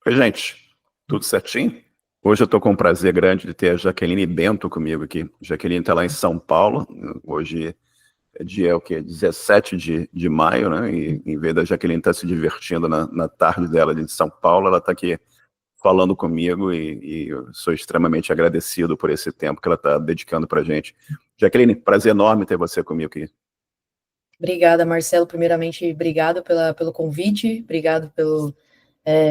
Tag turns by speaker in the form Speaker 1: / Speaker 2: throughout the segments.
Speaker 1: Oi, gente, tudo certinho? Hoje eu estou com um prazer grande de ter a Jaqueline Bento comigo aqui. Jaqueline está lá em São Paulo. Hoje é dia o quê? 17 de maio, né? E em vez da Jaqueline estar se divertindo na tarde dela de São Paulo, ela está aqui falando comigo e eu sou extremamente agradecido por esse tempo que ela está dedicando para a gente. Jaqueline, prazer enorme ter você comigo aqui.
Speaker 2: Obrigada, Marcelo. Primeiramente, obrigado pelo convite, obrigado pelo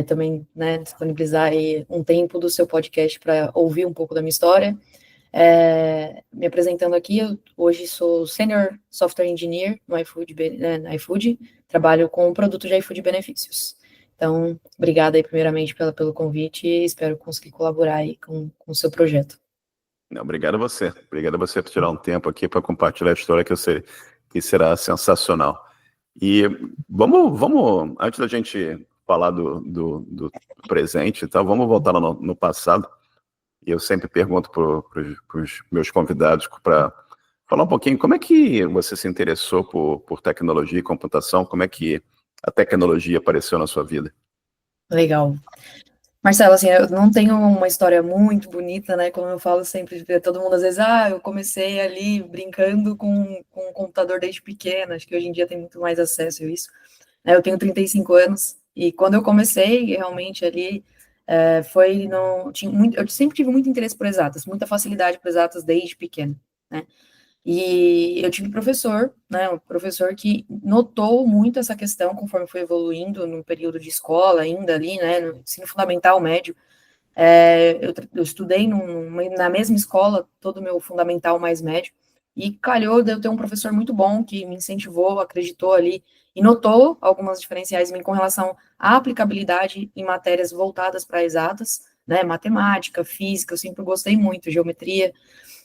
Speaker 2: também, né, disponibilizar aí um tempo do seu podcast para ouvir um pouco da minha história. Me apresentando aqui, eu hoje sou Senior Software Engineer no iFood, na iFood, trabalho com produto de iFood Benefícios. Então, obrigada aí primeiramente pelo convite e espero conseguir colaborar aí com o seu projeto.
Speaker 1: Não, obrigado a você. Obrigado a você por tirar um tempo aqui para compartilhar a história que eu sei que será sensacional. E vamos antes da gente falar do presente e tal, vamos voltar lá no passado. E eu sempre pergunto para os meus convidados para falar um pouquinho como é que você se interessou por tecnologia e computação, como é que a tecnologia apareceu na sua vida.
Speaker 2: Legal. Marcelo, assim, eu não tenho uma história muito bonita, né? Como eu falo sempre, todo mundo às vezes, eu comecei ali brincando com o computador desde pequena, acho que hoje em dia tem muito mais acesso a isso. Né? Eu tenho 35 anos, e quando eu comecei, realmente ali, foi no, tinha muito, eu sempre tive muito interesse por exatas, muita facilidade por exatas desde pequena, né? E eu tive professor, né, um professor que notou muito essa questão conforme foi evoluindo no período de escola, ainda ali, né, no ensino fundamental, médio. Eu estudei na mesma escola, todo o meu fundamental mais médio, e calhou de eu ter um professor muito bom que me incentivou, acreditou ali, e notou algumas diferenciais em mim com relação à aplicabilidade em matérias voltadas para exatas, né, matemática, física, eu sempre gostei muito, geometria,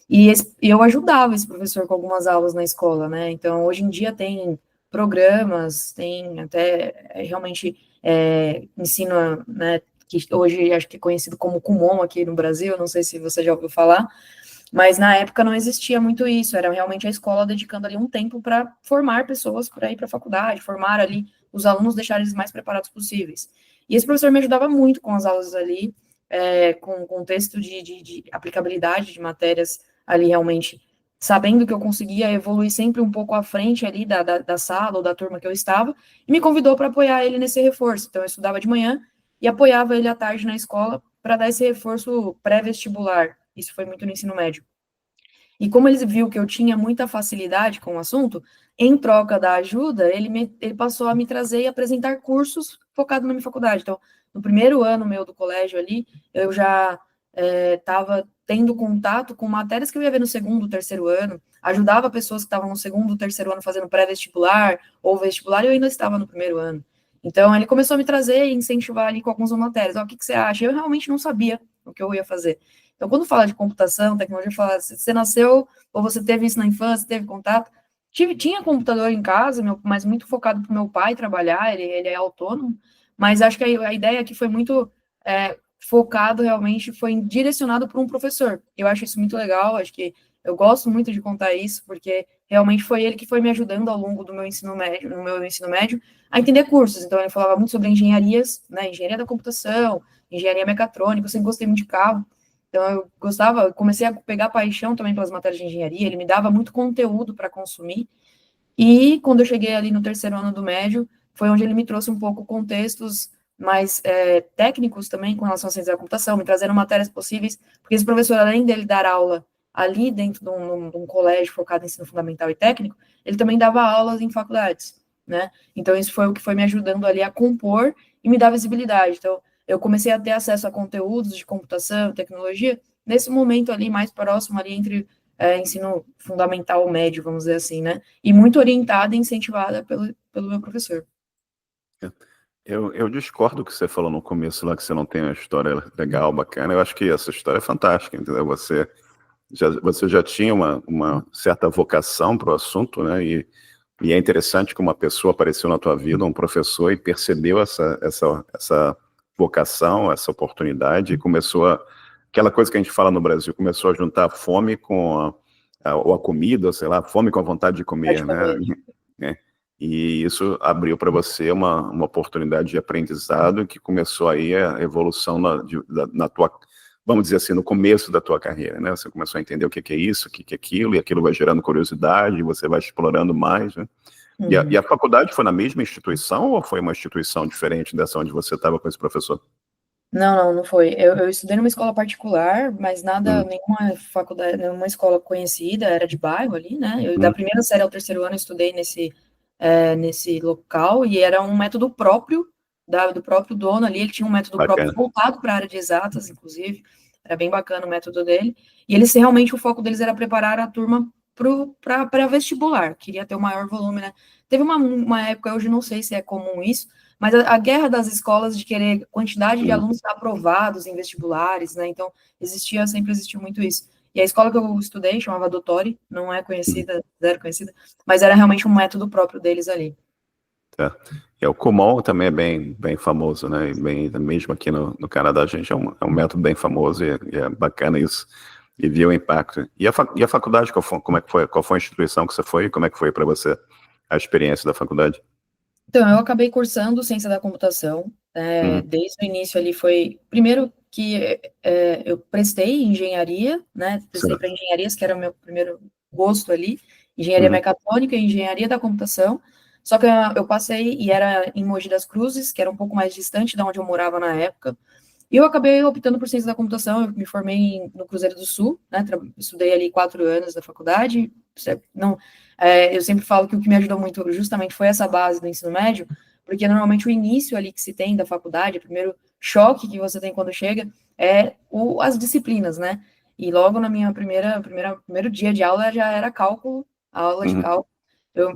Speaker 2: e eu ajudava esse professor com algumas aulas na escola, né? Então, hoje em dia tem programas, tem até realmente ensino, né? Que hoje acho que é conhecido como Kumon aqui no Brasil, não sei se você já ouviu falar, mas na época não existia muito isso, era realmente a escola dedicando ali um tempo para formar pessoas para ir para a faculdade, formar ali os alunos, deixar eles mais preparados possíveis. E esse professor me ajudava muito com as aulas ali, com contexto de aplicabilidade de matérias ali realmente, sabendo que eu conseguia evoluir sempre um pouco à frente ali da sala ou da turma que eu estava, e me convidou para apoiar ele nesse reforço. Então, eu estudava de manhã e apoiava ele à tarde na escola para dar esse reforço pré-vestibular. Isso foi muito no ensino médio. E como ele viu que eu tinha muita facilidade com o assunto, em troca da ajuda, ele passou a me trazer e apresentar cursos focados na minha faculdade. Então, no primeiro ano meu do colégio ali, eu já estava tendo contato com matérias que eu ia ver no segundo, terceiro ano, ajudava pessoas que estavam no segundo, terceiro ano fazendo pré-vestibular ou vestibular, e eu ainda estava no primeiro ano. Então, ele começou a me trazer e incentivar ali com algumas matérias. O que você acha? Eu realmente não sabia o que eu ia fazer. Então, quando fala de computação, tecnologia, fala, você nasceu, ou você teve isso na infância, teve contato. Tinha computador em casa, mas muito focado para o meu pai trabalhar, ele é autônomo, mas acho que a ideia aqui foi muito focado realmente, foi direcionado para um professor. Eu acho isso muito legal, acho que eu gosto muito de contar isso, porque realmente foi ele que foi me ajudando ao longo do meu ensino médio, no meu ensino médio, a entender cursos. Então, ele falava muito sobre engenharias, né, engenharia da computação, engenharia mecatrônica, eu sempre gostei muito de carro. Então, eu gostava, comecei a pegar paixão também pelas matérias de engenharia, ele me dava muito conteúdo para consumir, e quando eu cheguei ali no terceiro ano do médio, foi onde ele me trouxe um pouco contextos mais técnicos também com relação à ciência da computação, me trazendo matérias possíveis, porque esse professor, além dele dar aula ali dentro de um colégio focado em ensino fundamental e técnico, ele também dava aulas em faculdades, né? Então, isso foi o que foi me ajudando ali a compor e me dar visibilidade. Então, eu comecei a ter acesso a conteúdos de computação, tecnologia, nesse momento ali mais próximo ali entre ensino fundamental médio, vamos dizer assim, né? E muito orientada e incentivada pelo meu professor.
Speaker 1: Eu discordo do que você falou no começo lá, que você não tem uma história legal, bacana. Eu acho que essa história é fantástica, entendeu? Você já tinha uma certa vocação para o assunto, né? E é interessante que uma pessoa apareceu na tua vida, um professor, e percebeu essa vocação, essa oportunidade, e começou aquela coisa que a gente fala no Brasil, começou a juntar a fome com ou a comida, ou sei lá, fome com a vontade de
Speaker 2: Pode
Speaker 1: comer, né?
Speaker 2: comer.
Speaker 1: É. E isso abriu para você uma oportunidade de aprendizado que começou aí a evolução na tua, vamos dizer assim, no começo da tua carreira, né? Você começou a entender o que que é isso, o que que é aquilo, e aquilo vai gerando curiosidade, você vai explorando mais, né? E a faculdade foi na mesma instituição ou foi uma instituição diferente dessa onde você estava com esse professor?
Speaker 2: Não foi. Eu estudei numa escola particular, mas nada,
Speaker 1: Hum,
Speaker 2: nenhuma faculdade, nenhuma escola conhecida, era de bairro ali, né? Da
Speaker 1: hum,
Speaker 2: primeira série ao terceiro ano, eu estudei nesse local, e era um método próprio, do próprio dono ali, ele tinha um método próprio
Speaker 1: bacana.
Speaker 2: voltado para a área de exatas, inclusive, era bem bacana o método dele, e eles realmente, o foco deles era preparar a turma para vestibular, queria ter o maior volume, né? Teve uma época, hoje não sei se é comum isso, mas a guerra das escolas de querer quantidade de
Speaker 1: Hum,
Speaker 2: alunos aprovados em vestibulares, né? Então, sempre existiu muito isso. E a escola que eu estudei chamava Dottore, não é
Speaker 1: hum,
Speaker 2: conhecida, zero conhecida, mas era realmente um método próprio deles ali.
Speaker 1: tá. O Kumon também é bem famoso, né? Mesmo aqui no Canadá, a gente é um método bem famoso e é bacana isso. E viu o impacto. E a faculdade, como é que foi? Qual foi a instituição que você foi? Como é que foi para você a experiência da faculdade?
Speaker 2: Então, eu acabei cursando ciência da computação,
Speaker 1: Uhum,
Speaker 2: desde o início ali foi, primeiro que eu prestei engenharia, né, prestei para
Speaker 1: certo.
Speaker 2: engenharias, que era o meu primeiro gosto ali, engenharia
Speaker 1: Uhum,
Speaker 2: mecatrônica e engenharia da computação, só que eu passei, e era em Mogi das Cruzes, que era um pouco mais distante de onde eu morava na época, e eu acabei optando por ciência da computação, eu me formei no Cruzeiro do Sul, né, estudei ali 4 anos da faculdade, não, eu sempre falo que o que me ajudou muito justamente foi essa base do ensino médio, porque normalmente o início ali que se tem da faculdade, o primeiro choque que você tem quando chega é as disciplinas, né, e logo na minha primeiro dia de aula já era cálculo, a aula de
Speaker 1: uhum.
Speaker 2: cálculo,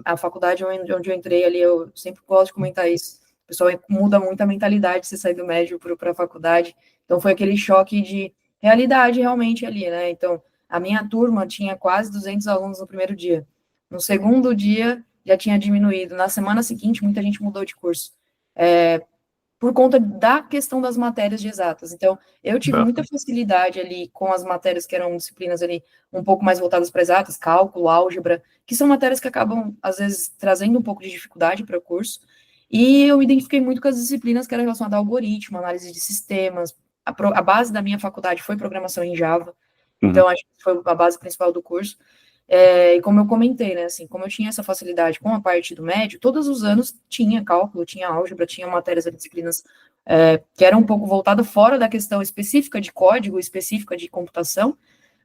Speaker 2: a faculdade onde eu entrei ali, eu sempre gosto de comentar isso, o pessoal muda muito a mentalidade se sair do médio para a faculdade. Então foi aquele choque de realidade realmente ali, né? Então a minha turma tinha quase 200 alunos no primeiro dia. No segundo dia já tinha diminuído. Na semana seguinte muita gente mudou de curso. Por conta da questão das matérias de exatas. Então, eu tive muita facilidade ali com as matérias que eram disciplinas ali um pouco mais voltadas para exatas, cálculo, álgebra, que são matérias que acabam, às vezes, trazendo um pouco de dificuldade para o curso. E eu me identifiquei muito com as disciplinas que eram relacionadas a algoritmo, análise de sistemas. A base da minha faculdade foi programação em Java,
Speaker 1: Uhum.
Speaker 2: então acho que foi a base principal do curso. E como eu comentei, né, assim, como eu tinha essa facilidade com a parte do médio, todos os anos tinha cálculo, tinha álgebra, tinha matérias e disciplinas que eram um pouco voltadas fora da questão específica de código, específica de computação,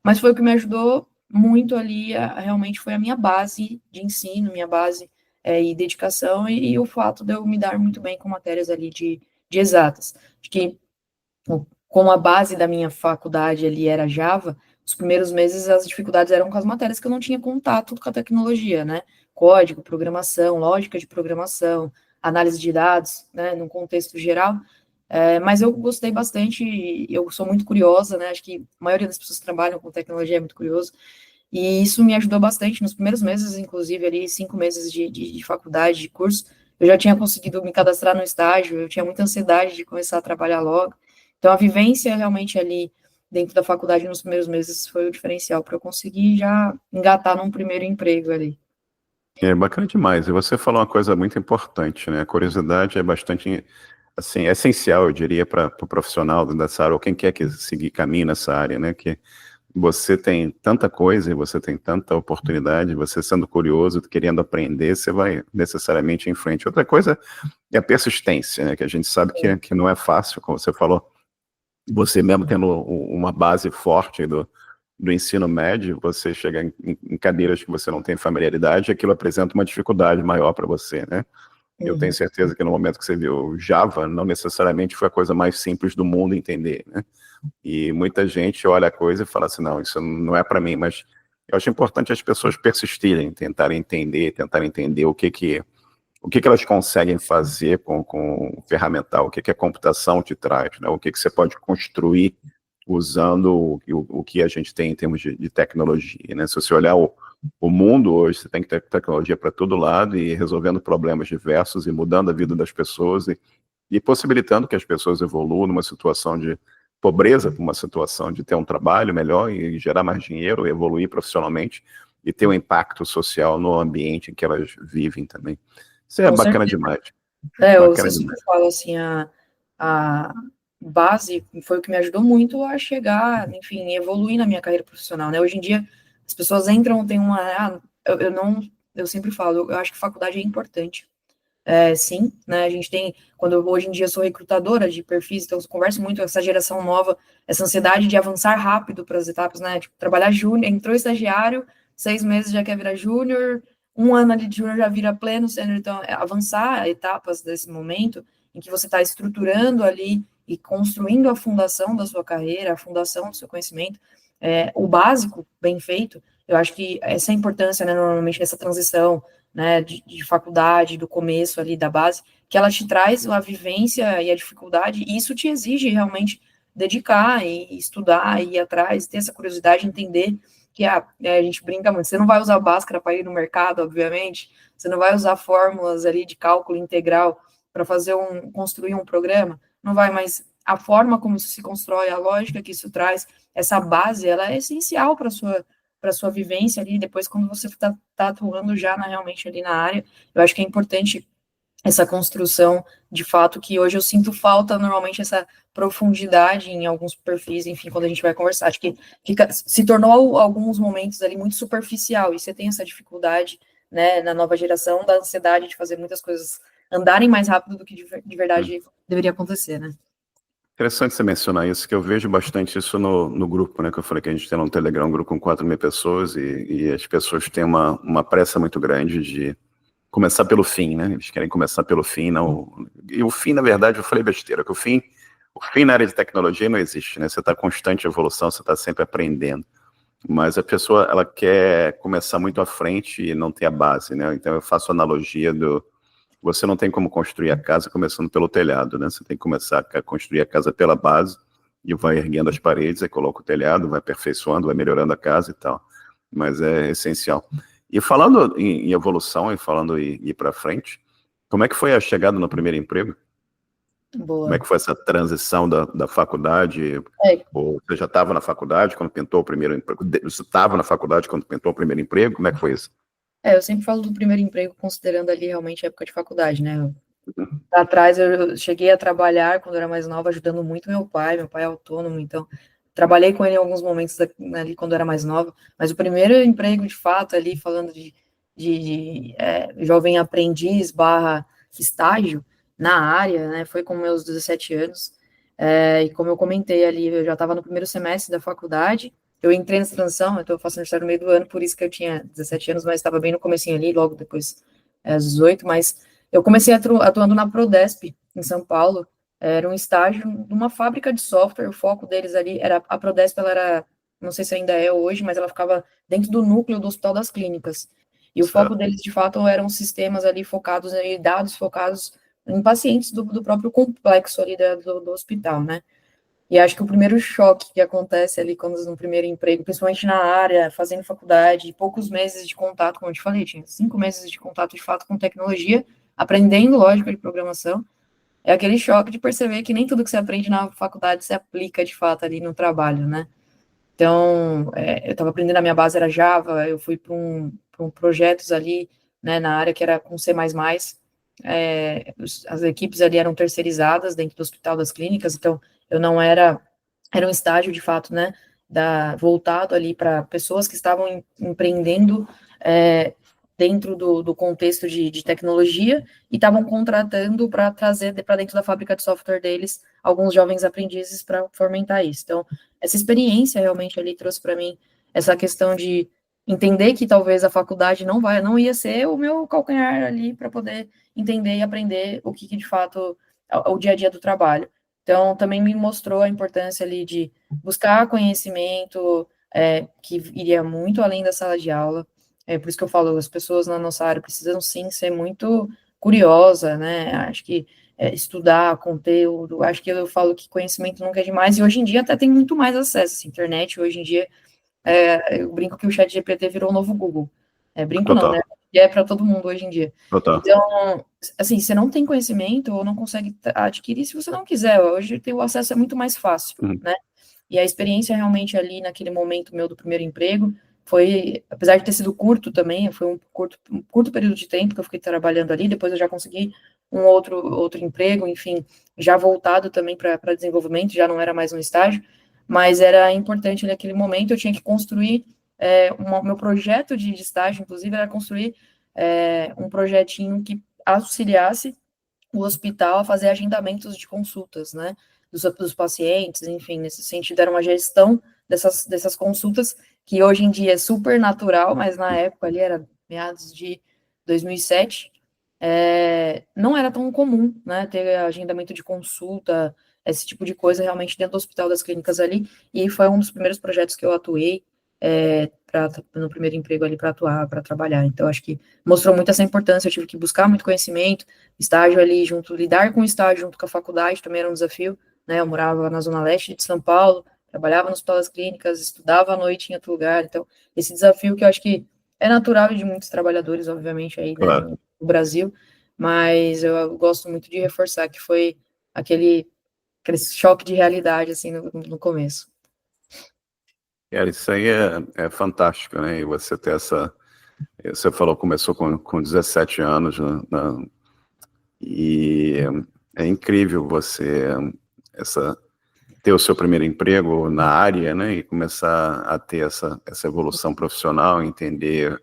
Speaker 2: mas foi o que me ajudou muito ali, realmente foi a minha base de ensino, minha base e dedicação, e o fato de eu me dar muito bem com matérias ali de exatas. Acho que como a base da minha faculdade ali era Java, os primeiros meses as dificuldades eram com as matérias que eu não tinha contato com a tecnologia, né? Código, programação, lógica de programação, análise de dados, né? Num contexto geral. Mas eu gostei bastante, eu sou muito curiosa, né? Acho que a maioria das pessoas que trabalham com tecnologia é muito curioso. E isso me ajudou bastante nos primeiros meses, inclusive ali 5 meses de faculdade, de curso, eu já tinha conseguido me cadastrar no estágio, eu tinha muita ansiedade de começar a trabalhar logo. Então, a vivência realmente ali dentro da faculdade nos primeiros meses foi o diferencial para eu conseguir já engatar num primeiro emprego ali.
Speaker 1: É bacana demais. E você falou uma coisa muito importante, né? A curiosidade é bastante, assim, é essencial, eu diria, para o profissional dessa área, ou quem quer que seguir caminho nessa área, né? Que você tem tanta coisa e você tem tanta oportunidade, você sendo curioso, querendo aprender, você vai necessariamente em frente. Outra coisa é a persistência, né? Que a gente sabe que não é fácil, como você falou. Você mesmo tendo uma base forte do ensino médio, você chega em cadeiras que você não tem familiaridade, aquilo apresenta uma dificuldade maior para você, né? Eu tenho
Speaker 2: Uhum,
Speaker 1: certeza que no momento que você viu Java, não necessariamente foi a coisa mais simples do mundo entender, né? E muita gente olha a coisa e fala assim, não, isso não é para mim, mas eu acho importante as pessoas persistirem, tentarem entender o que elas conseguem fazer com o ferramental, o que a computação te traz, né? O que você pode construir usando o que a gente tem em termos de tecnologia, né? Se você olhar o mundo hoje, você tem que ter tecnologia para todo lado e resolvendo problemas diversos e mudando a vida das pessoas e possibilitando que as pessoas evoluam numa situação de pobreza para uma situação de ter um trabalho melhor e gerar mais dinheiro, evoluir profissionalmente e ter um impacto social no ambiente em que elas vivem também. Isso é
Speaker 2: Com
Speaker 1: bacana
Speaker 2: certeza.
Speaker 1: demais.
Speaker 2: Eu
Speaker 1: Bacana
Speaker 2: sempre
Speaker 1: demais.
Speaker 2: falo assim, a base foi o que me ajudou muito a chegar, enfim, evoluir na minha carreira profissional, né? Hoje em dia, as pessoas entram, tem uma... eu não... Eu sempre falo, eu acho que faculdade é importante. Sim, né? A gente tem, hoje em dia eu sou recrutadora de perfis, então eu converso muito com essa geração nova, essa ansiedade de avançar rápido para as etapas, né? Tipo, trabalhar júnior, entrou estagiário, 6 meses já quer virar júnior, um ano ali de júnior já vira pleno, sênior, então avançar etapas desse momento em que você está estruturando ali e construindo a fundação da sua carreira, a fundação do seu conhecimento, o básico bem feito, eu acho que essa é a importância, né, normalmente dessa transição, né, de faculdade, do começo ali da base, que ela te traz a vivência e a dificuldade, e isso te exige realmente dedicar e estudar, e ir atrás, ter essa curiosidade, entender que a gente brinca muito, você não vai usar Bhaskara para ir no mercado, obviamente, você não vai usar fórmulas ali de cálculo integral para construir um programa, não vai, mas a forma como isso se constrói, a lógica que isso traz, essa base, ela é essencial para sua vivência ali, depois quando você está atuando já realmente ali na área, eu acho que é importante essa construção, de fato, que hoje eu sinto falta, normalmente, essa profundidade em alguns perfis, enfim, quando a gente vai conversar, acho que se tornou alguns momentos ali muito superficial, e você tem essa dificuldade, né, na nova geração, da ansiedade de fazer muitas coisas andarem mais rápido do que de verdade deveria acontecer, né?
Speaker 1: Interessante você mencionar isso, que eu vejo bastante isso no grupo, né? Que eu falei que a gente tem no Telegram um grupo com 4.000 pessoas e as pessoas têm uma pressa muito grande de começar pelo fim, né? Eles querem começar pelo fim, não. E o fim, na verdade, eu falei besteira, que o fim na área de tecnologia não existe, né? Você está em constante evolução, você está sempre aprendendo. Mas a pessoa, ela quer começar muito à frente e não ter a base, né? Então eu faço a analogia você não tem como construir a casa começando pelo telhado, né? Você tem que começar a construir a casa pela base e vai erguendo as paredes, aí coloca o telhado, vai aperfeiçoando, vai melhorando a casa e tal. Mas é essencial. E falando em evolução e falando em ir para frente, como é que foi a chegada no primeiro emprego? Como é
Speaker 2: Boa.
Speaker 1: que foi essa transição da faculdade? Ou você já estava na faculdade quando pintou o primeiro emprego? Você estava na faculdade quando pintou o primeiro emprego? Como é que foi isso?
Speaker 2: Eu sempre falo do primeiro emprego considerando ali realmente a época de faculdade, né? Lá atrás eu cheguei a trabalhar quando eu era mais nova, ajudando muito meu pai é autônomo, então trabalhei com ele em alguns momentos ali quando eu era mais nova, mas o primeiro emprego de fato ali, falando de jovem aprendiz barra estágio na área, né, foi com meus 17 anos, e como eu comentei ali, eu já estava no primeiro semestre da faculdade, eu entrei nessa transição, eu faço aniversário no meio do ano, por isso que eu tinha 17 anos, mas estava bem no comecinho ali, logo depois, aos 18, mas eu comecei atuando na Prodesp, em São Paulo, era um estágio numa fábrica de software, o foco deles ali era, a Prodesp, ela era, não sei se ainda é hoje, mas ela ficava dentro do núcleo do Hospital das Clínicas, e o foco
Speaker 1: Certo.
Speaker 2: deles, de fato, eram sistemas ali focados em dados focados em pacientes do próprio complexo ali do hospital, né? E acho que o primeiro choque que acontece ali quando no primeiro emprego, principalmente na área, fazendo faculdade, poucos meses de contato, como eu te falei, tinha 5 meses de contato de fato com tecnologia, aprendendo lógica de programação, é aquele choque de perceber que nem tudo que você aprende na faculdade se aplica de fato ali no trabalho, né? Então, eu estava aprendendo, a minha base era Java, eu fui para um projetos ali, né, na área que era com C++, as equipes ali eram terceirizadas dentro do Hospital das Clínicas, então eu não era um estágio de fato, né, voltado ali para pessoas que estavam empreendendo dentro do contexto de tecnologia e estavam contratando para trazer para dentro da fábrica de software deles alguns jovens aprendizes para fomentar isso. Então, essa experiência realmente ali trouxe para mim essa questão de entender que talvez a faculdade não ia ser o meu calcanhar ali para poder entender e aprender o que de fato é o dia a dia do trabalho. Então, também me mostrou a importância ali de buscar conhecimento que iria muito além da sala de aula. Por isso que eu falo, as pessoas na nossa área precisam sim ser muito curiosa, né? Acho que estudar conteúdo, acho que eu falo que conhecimento nunca é demais, e hoje em dia até tem muito mais acesso, assim, internet, hoje em dia, eu brinco que o chat GPT virou o novo Google, brinco não,
Speaker 1: Total,
Speaker 2: né, e é para todo mundo hoje em dia,
Speaker 1: total.
Speaker 2: então, assim, você não tem conhecimento, ou não consegue adquirir se você não quiser, hoje o acesso é muito mais fácil,
Speaker 1: Uhum.
Speaker 2: né, e a experiência realmente ali naquele momento meu do primeiro emprego, foi, apesar de ter sido curto também, foi um curto período de tempo que eu fiquei trabalhando ali, depois eu já consegui um outro emprego, enfim, já voltado também para desenvolvimento, já não era mais um estágio, mas era importante naquele momento, eu tinha que construir, meu projeto de estágio, inclusive, era construir um projetinho que auxiliasse o hospital a fazer agendamentos de consultas, né, dos pacientes, enfim, nesse sentido, era uma gestão dessas consultas, que hoje em dia é super natural, mas na época ali era meados de 2007, não era tão comum, né, ter agendamento de consulta, esse tipo de coisa realmente dentro do Hospital das Clínicas ali, e foi um dos primeiros projetos que eu atuei, no primeiro emprego ali para atuar, para trabalhar. Então, acho que mostrou muito essa importância. Eu tive que buscar muito conhecimento, estágio ali junto, lidar com o estágio junto com a faculdade também era um desafio, né? Eu morava na Zona Leste de São Paulo, trabalhava no Hospital das Clínicas, estudava à noite em outro lugar. Então, esse desafio que eu acho que é natural de muitos trabalhadores, obviamente, aí, né,
Speaker 1: Claro.
Speaker 2: no Brasil, mas eu gosto muito de reforçar que foi aquele choque de realidade, assim, no começo.
Speaker 1: Isso aí é fantástico, né? E você ter você falou, começou com 17 anos, né? E é incrível você ter o seu primeiro emprego na área, né? E começar a ter essa evolução profissional, entender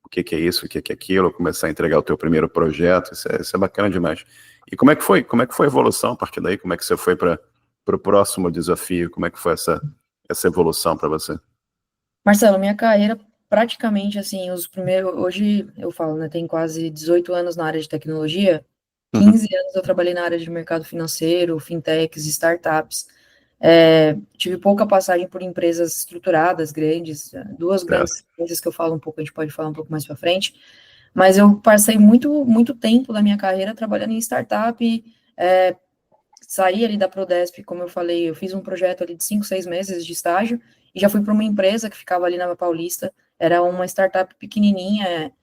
Speaker 1: o que é isso, o que é aquilo, começar a entregar o teu primeiro projeto, isso é bacana demais. E como é que foi? Como é que foi a evolução a partir daí? Como é que você foi para o próximo desafio? Como é que foi essa evolução para você?
Speaker 2: Marcelo, minha carreira praticamente assim, hoje eu falo, né, tem quase 18 anos na área de tecnologia,
Speaker 1: Uhum.
Speaker 2: 15 anos eu trabalhei na área de mercado financeiro, fintechs, startups. Tive pouca passagem por empresas estruturadas, grandes, duas grandes empresas que eu falo um pouco, a gente pode falar um pouco mais para frente, mas eu passei muito tempo da minha carreira trabalhando em startup, saí ali da Prodesp, como eu falei, eu fiz um projeto ali de 5, 6 meses de estágio, e já fui para uma empresa que ficava ali na Paulista, era uma startup pequenininha,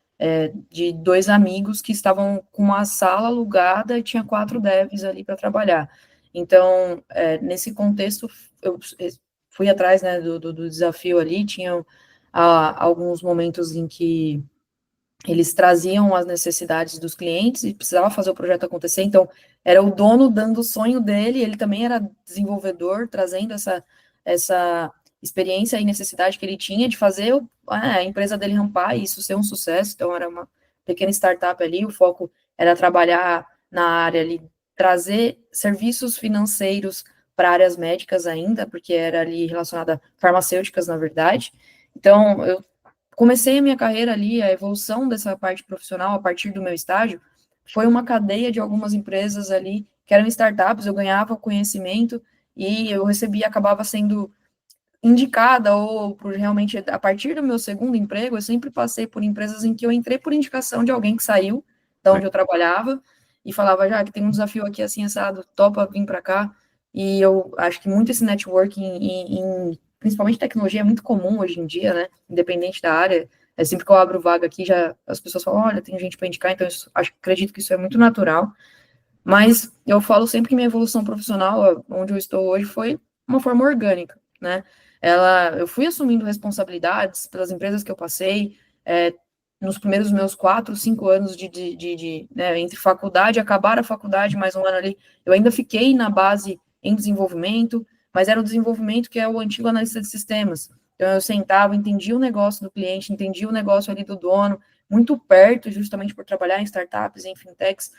Speaker 2: de 2 amigos que estavam com uma sala alugada e tinha 4 devs ali para trabalhar. Então, nesse contexto, eu fui atrás, né, do desafio ali, tinha alguns momentos em que eles traziam as necessidades dos clientes e precisava fazer o projeto acontecer, então era o dono dando o sonho dele, ele também era desenvolvedor, trazendo essa experiência e necessidade que ele tinha de fazer a empresa dele rampar e isso ser um sucesso, então era uma pequena startup ali, o foco era trabalhar na área ali, trazer serviços financeiros para áreas médicas ainda, porque era ali relacionada a farmacêuticas, na verdade, então eu comecei a minha carreira ali, a evolução dessa parte profissional a partir do meu estágio, foi uma cadeia de algumas empresas ali que eram startups, eu ganhava conhecimento e eu recebia, acabava sendo indicada ou por realmente, a partir do meu segundo emprego, eu sempre passei por empresas em que eu entrei por indicação de alguém que saiu da onde eu trabalhava e falava, já que tem um desafio aqui assim, assado, topa vir para cá, e eu acho que muito esse networking principalmente tecnologia é muito comum hoje em dia, né, independente da área, sempre que eu abro vaga aqui, já as pessoas falam, olha, tem gente para indicar, então acredito que isso é muito natural, mas eu falo sempre que minha evolução profissional, onde eu estou hoje, foi uma forma orgânica, né? Eu fui assumindo responsabilidades pelas empresas que eu passei, nos primeiros meus 4, 5 anos né, entre faculdade, acabar a faculdade, mais um ano ali, eu ainda fiquei na base em desenvolvimento, mas era o desenvolvimento que é o antigo analista de sistemas. Então, eu sentava, entendia o negócio do cliente, entendia o negócio ali do dono, muito perto, justamente por trabalhar em startups, em fintechs,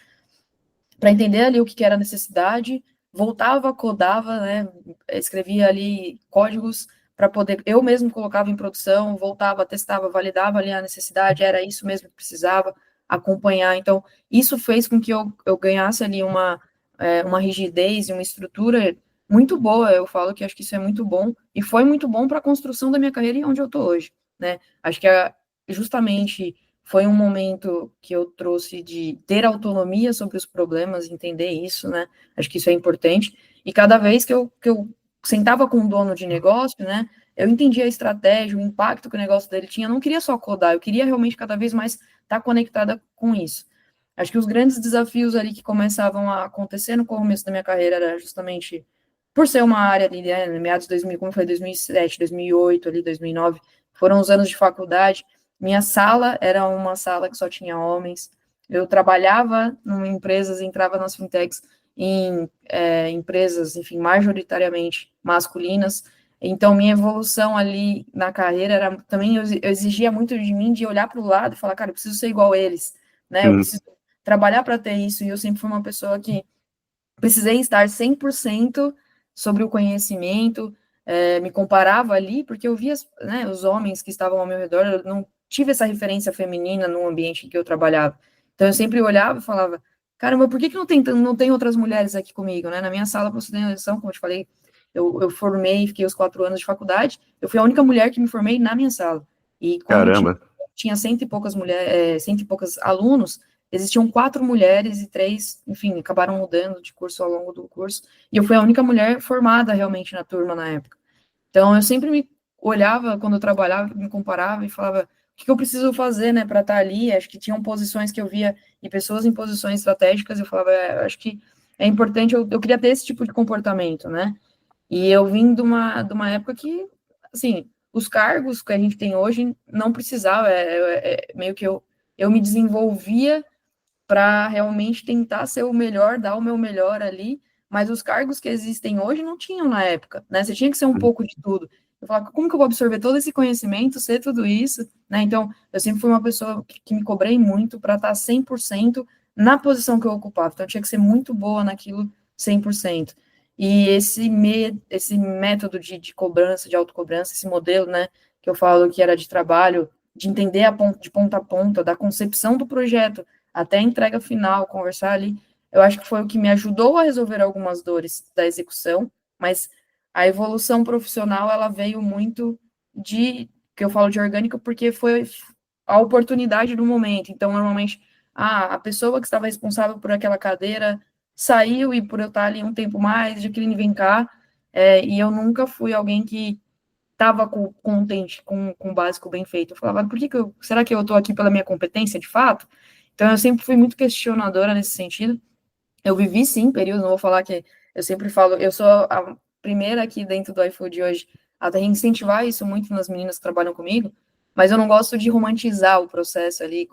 Speaker 2: para entender ali o que era a necessidade, voltava, codava, né, escrevia ali códigos para poder, eu mesmo colocava em produção, voltava, testava, validava ali a necessidade, era isso mesmo que precisava, acompanhar, então, isso fez com que eu ganhasse ali uma rigidez e uma estrutura muito boa, eu falo que acho que isso é muito bom, e foi muito bom para a construção da minha carreira e onde eu estou hoje, né, acho que justamente foi um momento que eu trouxe de ter autonomia sobre os problemas, entender isso, né? Acho que isso é importante. E cada vez que eu sentava com um dono de negócio, né? Eu entendia a estratégia, o impacto que o negócio dele tinha. Eu não queria só codar, eu queria realmente cada vez mais estar conectada com isso. Acho que os grandes desafios ali que começavam a acontecer no começo da minha carreira era justamente por ser uma área ali, né, meados de 2000, como foi 2007, 2008, ali 2009, foram os anos de faculdade. Minha sala era uma sala que só tinha homens. Eu trabalhava em empresas, entrava nas fintechs, em empresas, enfim, majoritariamente masculinas. Então, minha evolução ali na carreira era também, eu exigia muito de mim de olhar para o lado e falar, cara, eu preciso ser igual a eles, né? Eu preciso trabalhar para ter isso. E eu sempre fui uma pessoa que precisei estar 100% sobre o conhecimento, me comparava ali, porque eu via, né, os homens que estavam ao meu redor, eu não tive essa referência feminina no ambiente em que eu trabalhava. Então, eu sempre olhava e falava, caramba, por que não tem outras mulheres aqui comigo, né? Na minha sala, para você ter noção, como eu te falei, eu formei, fiquei os 4 anos de faculdade, eu fui a única mulher que me formei na minha sala. E quando tinha 100 e poucas mulheres, 100 e poucos alunos, existiam 4 mulheres e 3, enfim, acabaram mudando de curso ao longo do curso, e eu fui a única mulher formada realmente na turma na época. Então, eu sempre me olhava, quando eu trabalhava, me comparava e falava, o que eu preciso fazer, né, para estar ali? Acho que tinham posições que eu via, e pessoas em posições estratégicas, eu falava, acho que é importante, eu queria ter esse tipo de comportamento, né? E eu vim de uma época que, assim, os cargos que a gente tem hoje não precisava, meio que eu me desenvolvia para realmente tentar ser o melhor, dar o meu melhor ali, mas os cargos que existem hoje não tinham na época, né? Você tinha que ser um pouco de tudo. Eu falava, como que eu vou absorver todo esse conhecimento, ser tudo isso, né? Então, eu sempre fui uma pessoa que me cobrei muito para estar 100% na posição que eu ocupava. Então, eu tinha que ser muito boa naquilo 100%. E esse método de cobrança, de autocobrança, esse modelo, né, que eu falo que era de trabalho, de entender de ponta a ponta, da concepção do projeto até a entrega final, conversar ali, eu acho que foi o que me ajudou a resolver algumas dores da execução, mas a evolução profissional, ela veio muito que eu falo de orgânico, porque foi a oportunidade do momento. Então, normalmente, a pessoa que estava responsável por aquela cadeira saiu, e por eu estar ali um tempo mais, Jaqueline vem cá, e eu nunca fui alguém que estava contente com o básico bem feito. Eu falava, será que eu estou aqui pela minha competência, de fato? Então, eu sempre fui muito questionadora nesse sentido. Eu vivi, sim, períodos, não vou falar que eu sempre falo, eu sou a primeira aqui dentro do iFood hoje a incentivar isso muito nas meninas que trabalham comigo, mas eu não gosto de romantizar o processo ali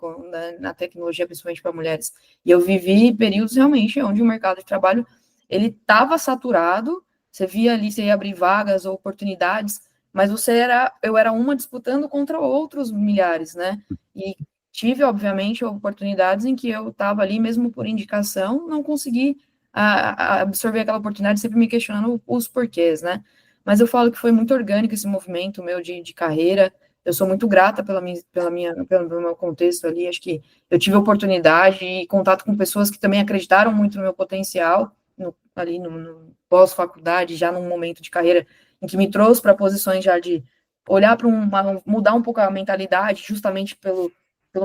Speaker 2: na tecnologia, principalmente para mulheres. E eu vivi períodos realmente onde o mercado de trabalho ele estava saturado, você via ali, você ia abrir vagas ou oportunidades, mas eu era uma disputando contra outros milhares, né? E tive, obviamente, oportunidades em que eu estava ali, mesmo por indicação, não consegui absorver aquela oportunidade, sempre me questionando os porquês, né? Mas eu falo que foi muito orgânico esse movimento meu de carreira. Eu sou muito grata pelo meu contexto ali. Acho que eu tive oportunidade e contato com pessoas que também acreditaram muito no meu potencial, ali no pós-faculdade, já num momento de carreira em que me trouxe para posições já de olhar para mudar um pouco a mentalidade, justamente pelo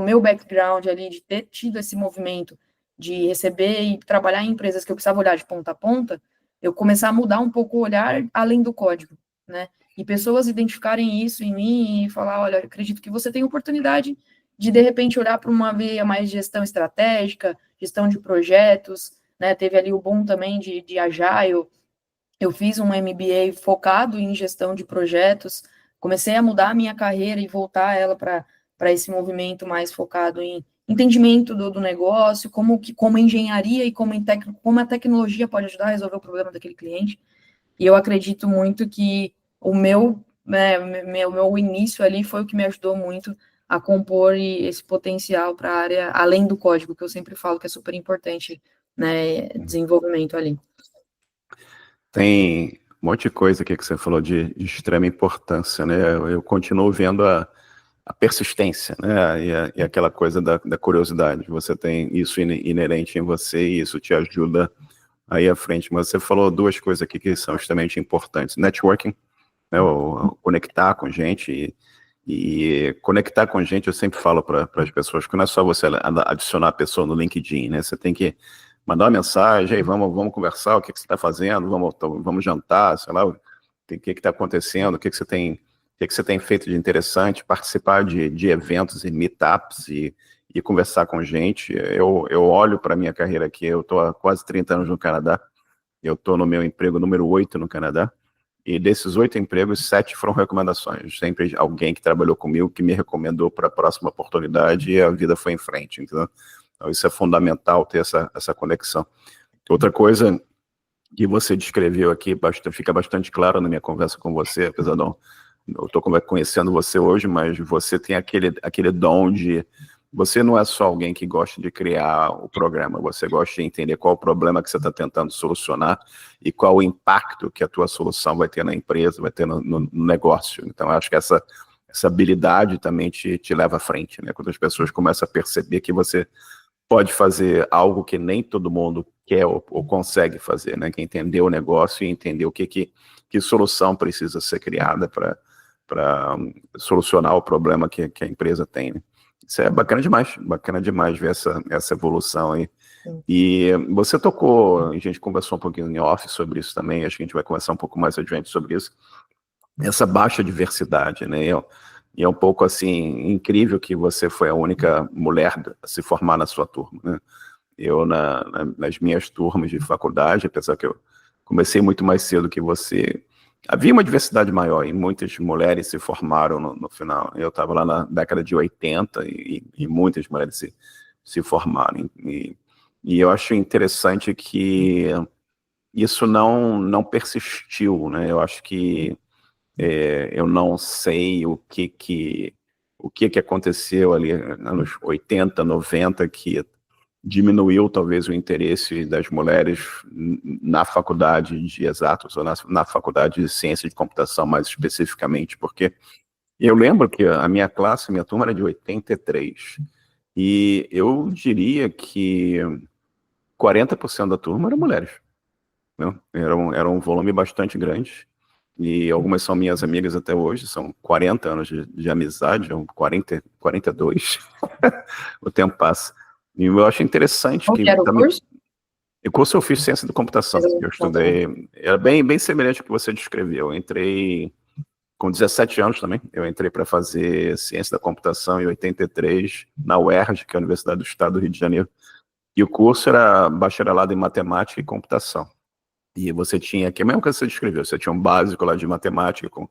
Speaker 2: meu background ali, de ter tido esse movimento de receber e trabalhar em empresas que eu precisava olhar de ponta a ponta, eu começar a mudar um pouco o olhar além do código, né? E pessoas identificarem isso em mim e falar, olha, acredito que você tem oportunidade de repente, olhar para uma via mais de gestão estratégica, gestão de projetos, né? Teve ali o boom também de Agile. Eu fiz um MBA focado em gestão de projetos, comecei a mudar a minha carreira e voltar ela para esse movimento mais focado em entendimento do negócio, como engenharia e como a tecnologia pode ajudar a resolver o problema daquele cliente. E eu acredito muito que o meu início ali foi o que me ajudou muito a compor esse potencial para a área além do código, que eu sempre falo que é super importante, né, desenvolvimento ali.
Speaker 1: Tem um monte de coisa aqui que você falou de extrema importância, né? Eu continuo vendo a persistência, né? E aquela coisa da curiosidade. Você tem isso inerente em você e isso te ajuda aí à frente. Mas você falou 2 coisas aqui que são extremamente importantes. Networking, né? Conectar com gente e conectar com gente, eu sempre falo para as pessoas que não é só você adicionar a pessoa no LinkedIn, né? Você tem que mandar uma mensagem, aí vamos conversar, o que você está fazendo, vamos jantar, sei lá, o que está acontecendo, o que você tem feito de interessante, participar de eventos e meetups e conversar com gente. Eu olho para a minha carreira aqui, eu estou há quase 30 anos no Canadá, eu estou no meu emprego número 8 no Canadá, E desses 8 empregos, 7 foram recomendações. Sempre alguém que trabalhou comigo que me recomendou para a próxima oportunidade e a vida foi em frente, entendeu? Então isso é fundamental, ter essa conexão. Outra coisa que você descreveu aqui, fica bastante claro na minha conversa com você, apesar de eu estou conhecendo você hoje, mas você tem aquele dom de... Você não é só alguém que gosta de criar o programa, você gosta de entender qual o problema que você está tentando solucionar e qual o impacto que a tua solução vai ter na empresa, vai ter no negócio. Então, eu acho que essa habilidade também te leva à frente, né? Quando as pessoas começam a perceber que você pode fazer algo que nem todo mundo quer ou consegue fazer, né? Que entender o negócio e entender o que solução precisa ser criada para solucionar o problema que a empresa tem, né? Isso é bacana demais ver essa evolução aí. E você tocou, a gente conversou um pouquinho em off sobre isso também, acho que a gente vai conversar um pouco mais adiante sobre isso, essa baixa diversidade, né? E é um pouco assim, incrível que você foi a única mulher a se formar na sua turma, né? Eu, nas minhas turmas de faculdade, apesar que eu comecei muito mais cedo que você, havia uma diversidade maior e muitas mulheres se formaram no final. Eu estava lá na década de 80 e muitas mulheres se formaram. E eu acho interessante que isso não persistiu, né? Eu acho que eu não sei o que aconteceu ali nos 80, 90, que diminuiu talvez o interesse das mulheres na faculdade de exatos ou na faculdade de ciência de computação mais especificamente, porque eu lembro que a minha turma era de 83, e eu diria que 40% da turma eram mulheres, né? Era um volume bastante grande, e algumas são minhas amigas até hoje, são 40 anos de amizade, 42, o tempo passa. E eu acho interessante
Speaker 2: Qual
Speaker 1: que
Speaker 2: que era o
Speaker 1: também...
Speaker 2: curso?
Speaker 1: O curso eu fiz ciência da computação, eu estudei, era bem semelhante ao que você descreveu. Eu entrei com 17 anos também, eu entrei para fazer ciência da computação em 83, na UERJ, que é a Universidade do Estado do Rio de Janeiro, e o curso era bacharelado em matemática e computação. E você tinha, que é a mesma coisa que você descreveu, você tinha um básico lá de matemática, com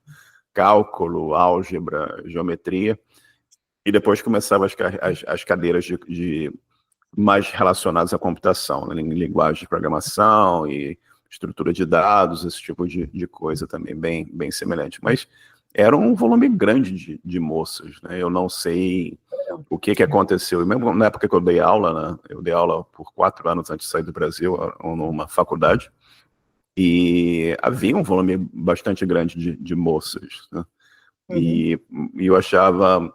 Speaker 1: cálculo, álgebra, geometria, e depois começava as cadeiras mais relacionadas à computação, né, em linguagem de programação e estrutura de dados, esse tipo de coisa também, bem semelhante. Mas era um volume grande de moças, né? Eu não sei o que aconteceu. E mesmo na época que eu dei aula, né, eu dei aula por 4 anos antes de sair do Brasil, numa faculdade, e havia um volume bastante grande de moças, né? E eu achava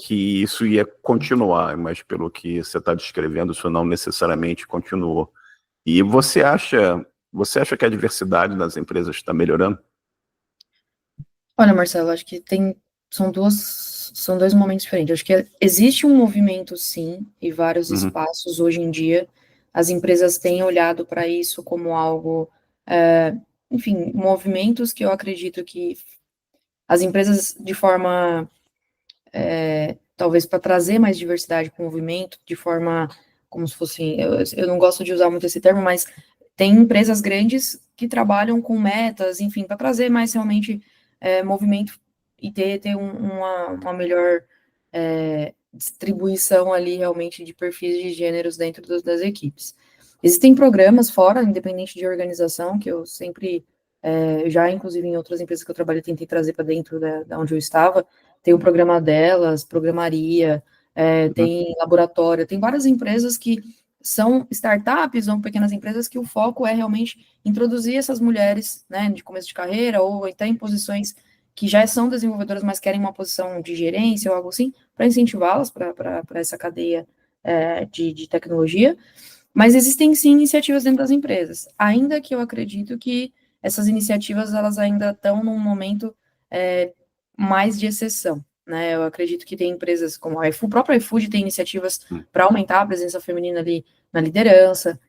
Speaker 1: que isso ia continuar, mas pelo que você está descrevendo, isso não necessariamente continuou. E você acha que a diversidade das empresas está melhorando?
Speaker 2: Olha, Marcelo, acho que são dois momentos diferentes. Acho que existe um movimento, sim, e vários espaços hoje em dia. As empresas têm olhado para isso como algo, enfim, movimentos que eu acredito que as empresas, de forma, talvez para trazer mais diversidade para o movimento, de forma como se fosse, eu não gosto de usar muito esse termo, mas tem empresas grandes que trabalham com metas, enfim, para trazer mais realmente movimento e ter uma melhor distribuição ali realmente de perfis de gêneros dentro das equipes. Existem programas fora, independente de organização, que eu sempre, já inclusive em outras empresas que eu trabalhei, tentei trazer para dentro da onde eu estava. Tem o programa delas, programaria, tem laboratório, tem várias empresas que são startups ou pequenas empresas que o foco é realmente introduzir essas mulheres, né, de começo de carreira ou até em posições que já são desenvolvedoras, mas querem uma posição de gerência ou algo assim, para incentivá-las para essa cadeia de tecnologia. Mas existem sim iniciativas dentro das empresas, ainda que eu acredito que essas iniciativas elas ainda estão num momento mais de exceção, né? Eu acredito que tem empresas como o próprio iFood tem iniciativas para aumentar a presença feminina ali na liderança,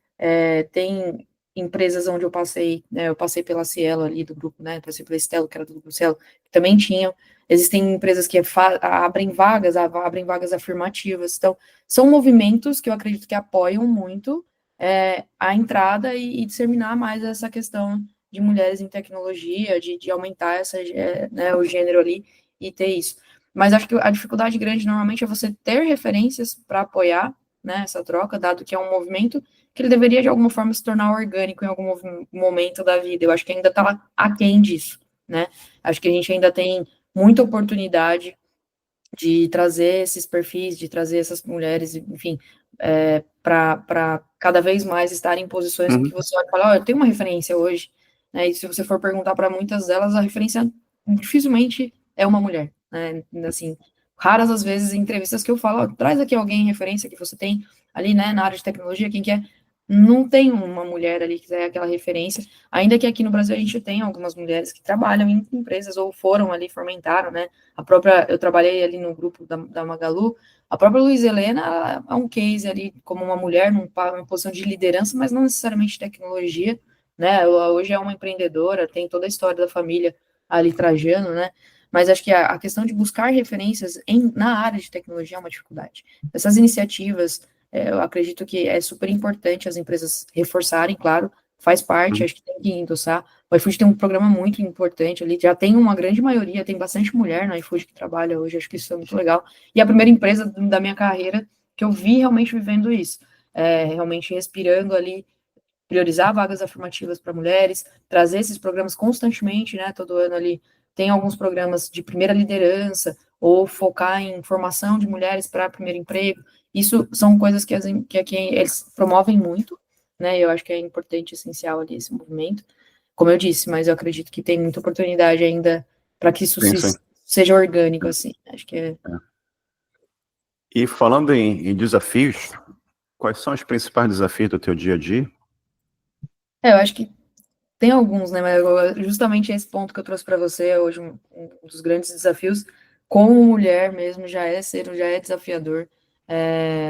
Speaker 2: tem empresas onde eu passei, né, eu passei pela Cielo ali do grupo, né, passei pela Estelo, que era do grupo Cielo, que também tinham, existem empresas que abrem vagas afirmativas, então, são movimentos que eu acredito que apoiam muito a entrada e disseminar mais essa questão de mulheres em tecnologia, de aumentar né, o gênero ali e ter isso. Mas acho que a dificuldade grande normalmente é você ter referências para apoiar, né, essa troca, dado que é um movimento que ele deveria de alguma forma se tornar orgânico em algum momento da vida. Eu acho que ainda está aquém disso, né? Acho que a gente ainda tem muita oportunidade de trazer esses perfis, de trazer essas mulheres, enfim, para cada vez mais estarem em posições que você olha e fala, eu tenho uma referência hoje, né? E se você for perguntar para muitas delas, a referência dificilmente é uma mulher, né? Assim, raras as vezes em entrevistas que eu falo, traz aqui alguém em referência que você tem ali, né, na área de tecnologia, quem que é? Não tem uma mulher ali que é aquela referência, ainda que aqui no Brasil a gente tem algumas mulheres que trabalham em empresas ou foram ali, fomentaram, né? Eu trabalhei ali no grupo da Magalu, a própria Luiz Helena é um case ali como uma mulher numa posição de liderança, mas não necessariamente de tecnologia, né? Ela hoje é uma empreendedora, tem toda a história da família ali trajando, né? Mas acho que a questão de buscar referências na área de tecnologia é uma dificuldade. Essas iniciativas, eu acredito que é super importante as empresas reforçarem, claro, faz parte, acho que tem que endossar. O iFood tem um programa muito importante ali, já tem uma grande maioria, tem bastante mulher no iFood que trabalha hoje, acho que isso é muito legal. E a primeira empresa da minha carreira que eu vi realmente vivendo isso, realmente respirando ali, priorizar vagas afirmativas para mulheres, trazer esses programas constantemente, né, todo ano ali, tem alguns programas de primeira liderança, ou focar em formação de mulheres para primeiro emprego, isso são coisas que aqui eles promovem muito, né, eu acho que é importante, essencial ali esse movimento, como eu disse, mas eu acredito que tem muita oportunidade ainda para que isso
Speaker 1: Sim.
Speaker 2: seja orgânico, assim, acho que é.
Speaker 1: E falando em desafios, quais são os principais desafios do teu dia a dia?
Speaker 2: Eu acho que tem alguns, né, mas justamente esse ponto que eu trouxe para você é hoje um dos grandes desafios, como mulher mesmo, já é desafiador,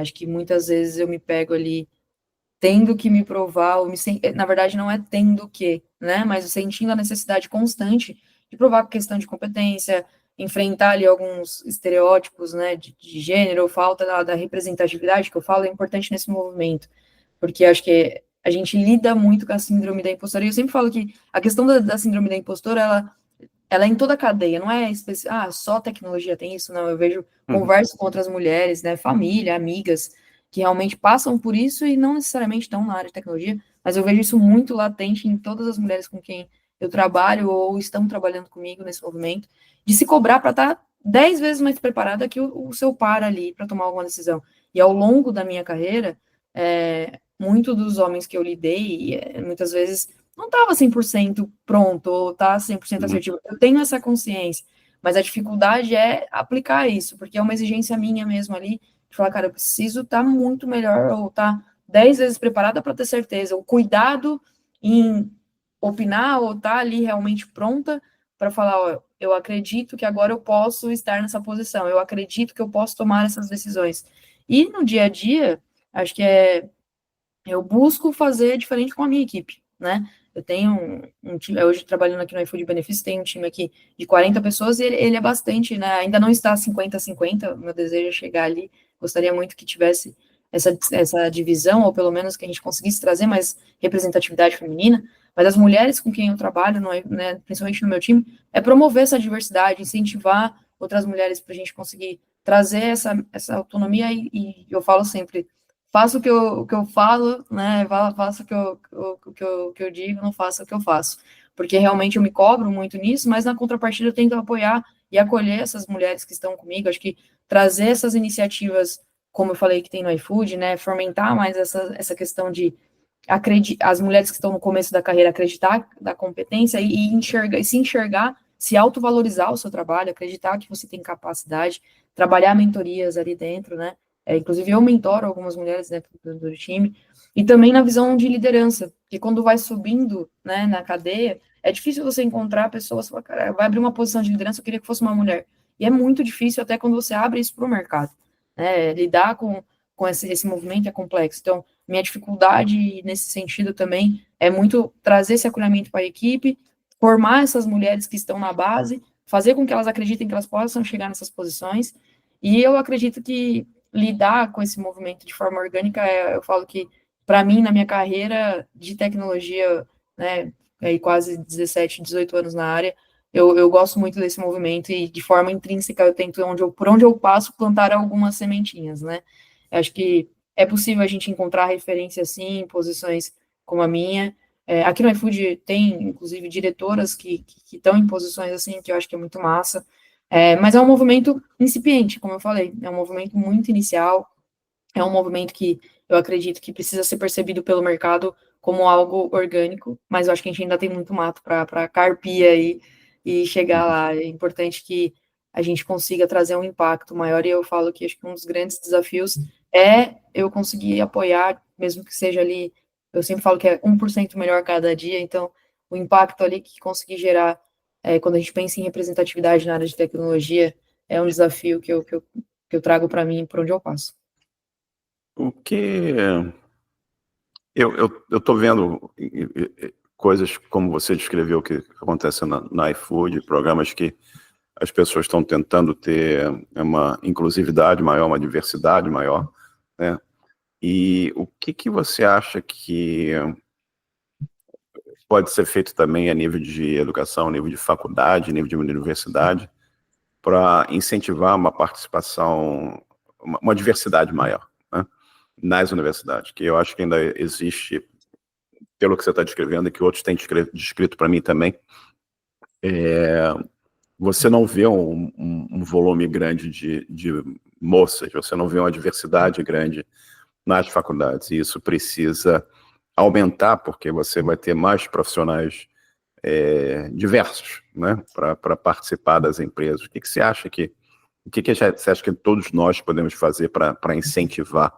Speaker 2: acho que muitas vezes eu me pego ali tendo que me provar, na verdade não é tendo que, né, mas sentindo a necessidade constante de provar questão de competência, enfrentar ali alguns estereótipos, né, de gênero, falta da representatividade, que eu falo, é importante nesse movimento, porque acho que a gente lida muito com a síndrome da impostora, e eu sempre falo que a questão da síndrome da impostora, ela é em toda a cadeia, não é só tecnologia tem isso, não, eu vejo, converso com outras mulheres, né, família, amigas, que realmente passam por isso e não necessariamente estão na área de tecnologia, mas eu vejo isso muito latente em todas as mulheres com quem eu trabalho ou estão trabalhando comigo nesse movimento, de se cobrar para estar 10 vezes mais preparada que o seu par ali para tomar alguma decisão. E ao longo da minha carreira, muito dos homens que eu lidei, muitas vezes não estava 100% pronto ou tá 100% assertivo. Eu tenho essa consciência, mas a dificuldade é aplicar isso, porque é uma exigência minha mesmo ali, de falar, cara, eu preciso estar muito melhor ou estar 10 vezes preparada para ter certeza. O cuidado em opinar ou estar ali realmente pronta para falar, ó, eu acredito que agora eu posso estar nessa posição, eu acredito que eu posso tomar essas decisões. E no dia a dia, acho que eu busco fazer diferente com a minha equipe, né? Eu tenho um time, hoje trabalhando aqui no iFood Benefícios, tem um time aqui de 40 pessoas e ele é bastante, né? Ainda não está 50-50, meu desejo é chegar ali, gostaria muito que tivesse essa divisão, ou pelo menos que a gente conseguisse trazer mais representatividade feminina, mas as mulheres com quem eu trabalho, né, principalmente no meu time, é promover essa diversidade, incentivar outras mulheres para a gente conseguir trazer essa autonomia e eu falo sempre, faço o que eu falo, né? Faço o que eu digo, não faço o que eu faço. Porque realmente eu me cobro muito nisso, mas na contrapartida eu tento apoiar e acolher essas mulheres que estão comigo. Acho que trazer essas iniciativas, como eu falei que tem no iFood, né? Fomentar mais essa questão de as mulheres que estão no começo da carreira acreditar da competência e se enxergar, se autovalorizar o seu trabalho, acreditar que você tem capacidade, trabalhar mentorias ali dentro, né? Inclusive, eu mentoro algumas mulheres dentro do time, e também na visão de liderança, que quando vai subindo, né, na cadeia, é difícil você encontrar pessoas, falar, cara, vai abrir uma posição de liderança, eu queria que fosse uma mulher. E é muito difícil até quando você abre isso para o mercado. Né? Lidar com esse movimento é complexo. Então, minha dificuldade nesse sentido também é muito trazer esse acolhimento para a equipe, formar essas mulheres que estão na base, fazer com que elas acreditem que elas possam chegar nessas posições, e eu acredito que lidar com esse movimento de forma orgânica, eu falo que, para mim, na minha carreira de tecnologia, né, aí quase 17, 18 anos na área, eu gosto muito desse movimento e de forma intrínseca eu tento, por onde eu passo, plantar algumas sementinhas, né? Eu acho que é possível a gente encontrar referência, sim, em posições como a minha. Aqui no iFood tem, inclusive, diretoras que estão em posições assim, que eu acho que é muito massa. Mas é um movimento incipiente, como eu falei, é um movimento muito inicial, é um movimento que eu acredito que precisa ser percebido pelo mercado como algo orgânico, mas eu acho que a gente ainda tem muito mato para carpir aí e chegar lá. É importante que a gente consiga trazer um impacto maior, e eu falo que acho que um dos grandes desafios é eu conseguir apoiar, mesmo que seja ali, eu sempre falo que é 1% melhor cada dia, então o impacto ali que conseguir gerar, quando a gente pensa em representatividade na área de tecnologia, é um desafio que eu trago para mim, por onde eu passo.
Speaker 1: O que eu tô vendo coisas como você descreveu que acontecem na iFood, programas que as pessoas estão tentando ter uma inclusividade maior, uma diversidade maior, né? E o que você acha que pode ser feito também a nível de educação, a nível de faculdade, a nível de universidade, para incentivar uma participação, uma diversidade maior, né, nas universidades, que eu acho que ainda existe, pelo que você está descrevendo, e que outros têm descrito para mim também, você não vê um volume grande de moças, você não vê uma diversidade grande nas faculdades, e isso precisa aumentar, porque você vai ter mais profissionais diversos, né, para participar das empresas. O que você acha você acha que todos nós podemos fazer para incentivar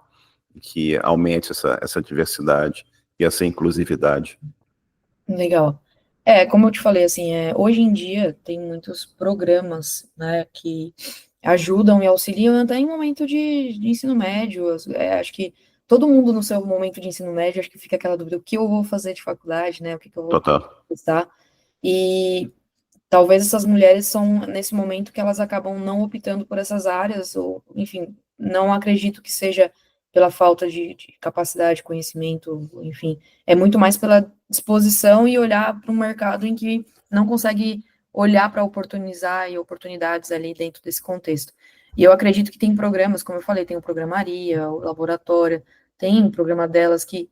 Speaker 1: que aumente essa diversidade e essa inclusividade?
Speaker 2: Legal. Como eu te falei, assim, hoje em dia tem muitos programas, né, que ajudam e auxiliam até em momento de ensino médio. Acho que todo mundo no seu momento de ensino médio, acho que fica aquela dúvida, o que eu vou fazer de faculdade, né, o que eu vou
Speaker 1: Total.
Speaker 2: estudar. E talvez essas mulheres são nesse momento que elas acabam não optando por essas áreas, ou, enfim, não acredito que seja pela falta de capacidade, conhecimento, enfim, é muito mais pela disposição e olhar para um mercado em que não consegue olhar para oportunizar e oportunidades ali dentro desse contexto. E eu acredito que tem programas, como eu falei, tem o Programa Maria, o Laboratório, tem um programa delas que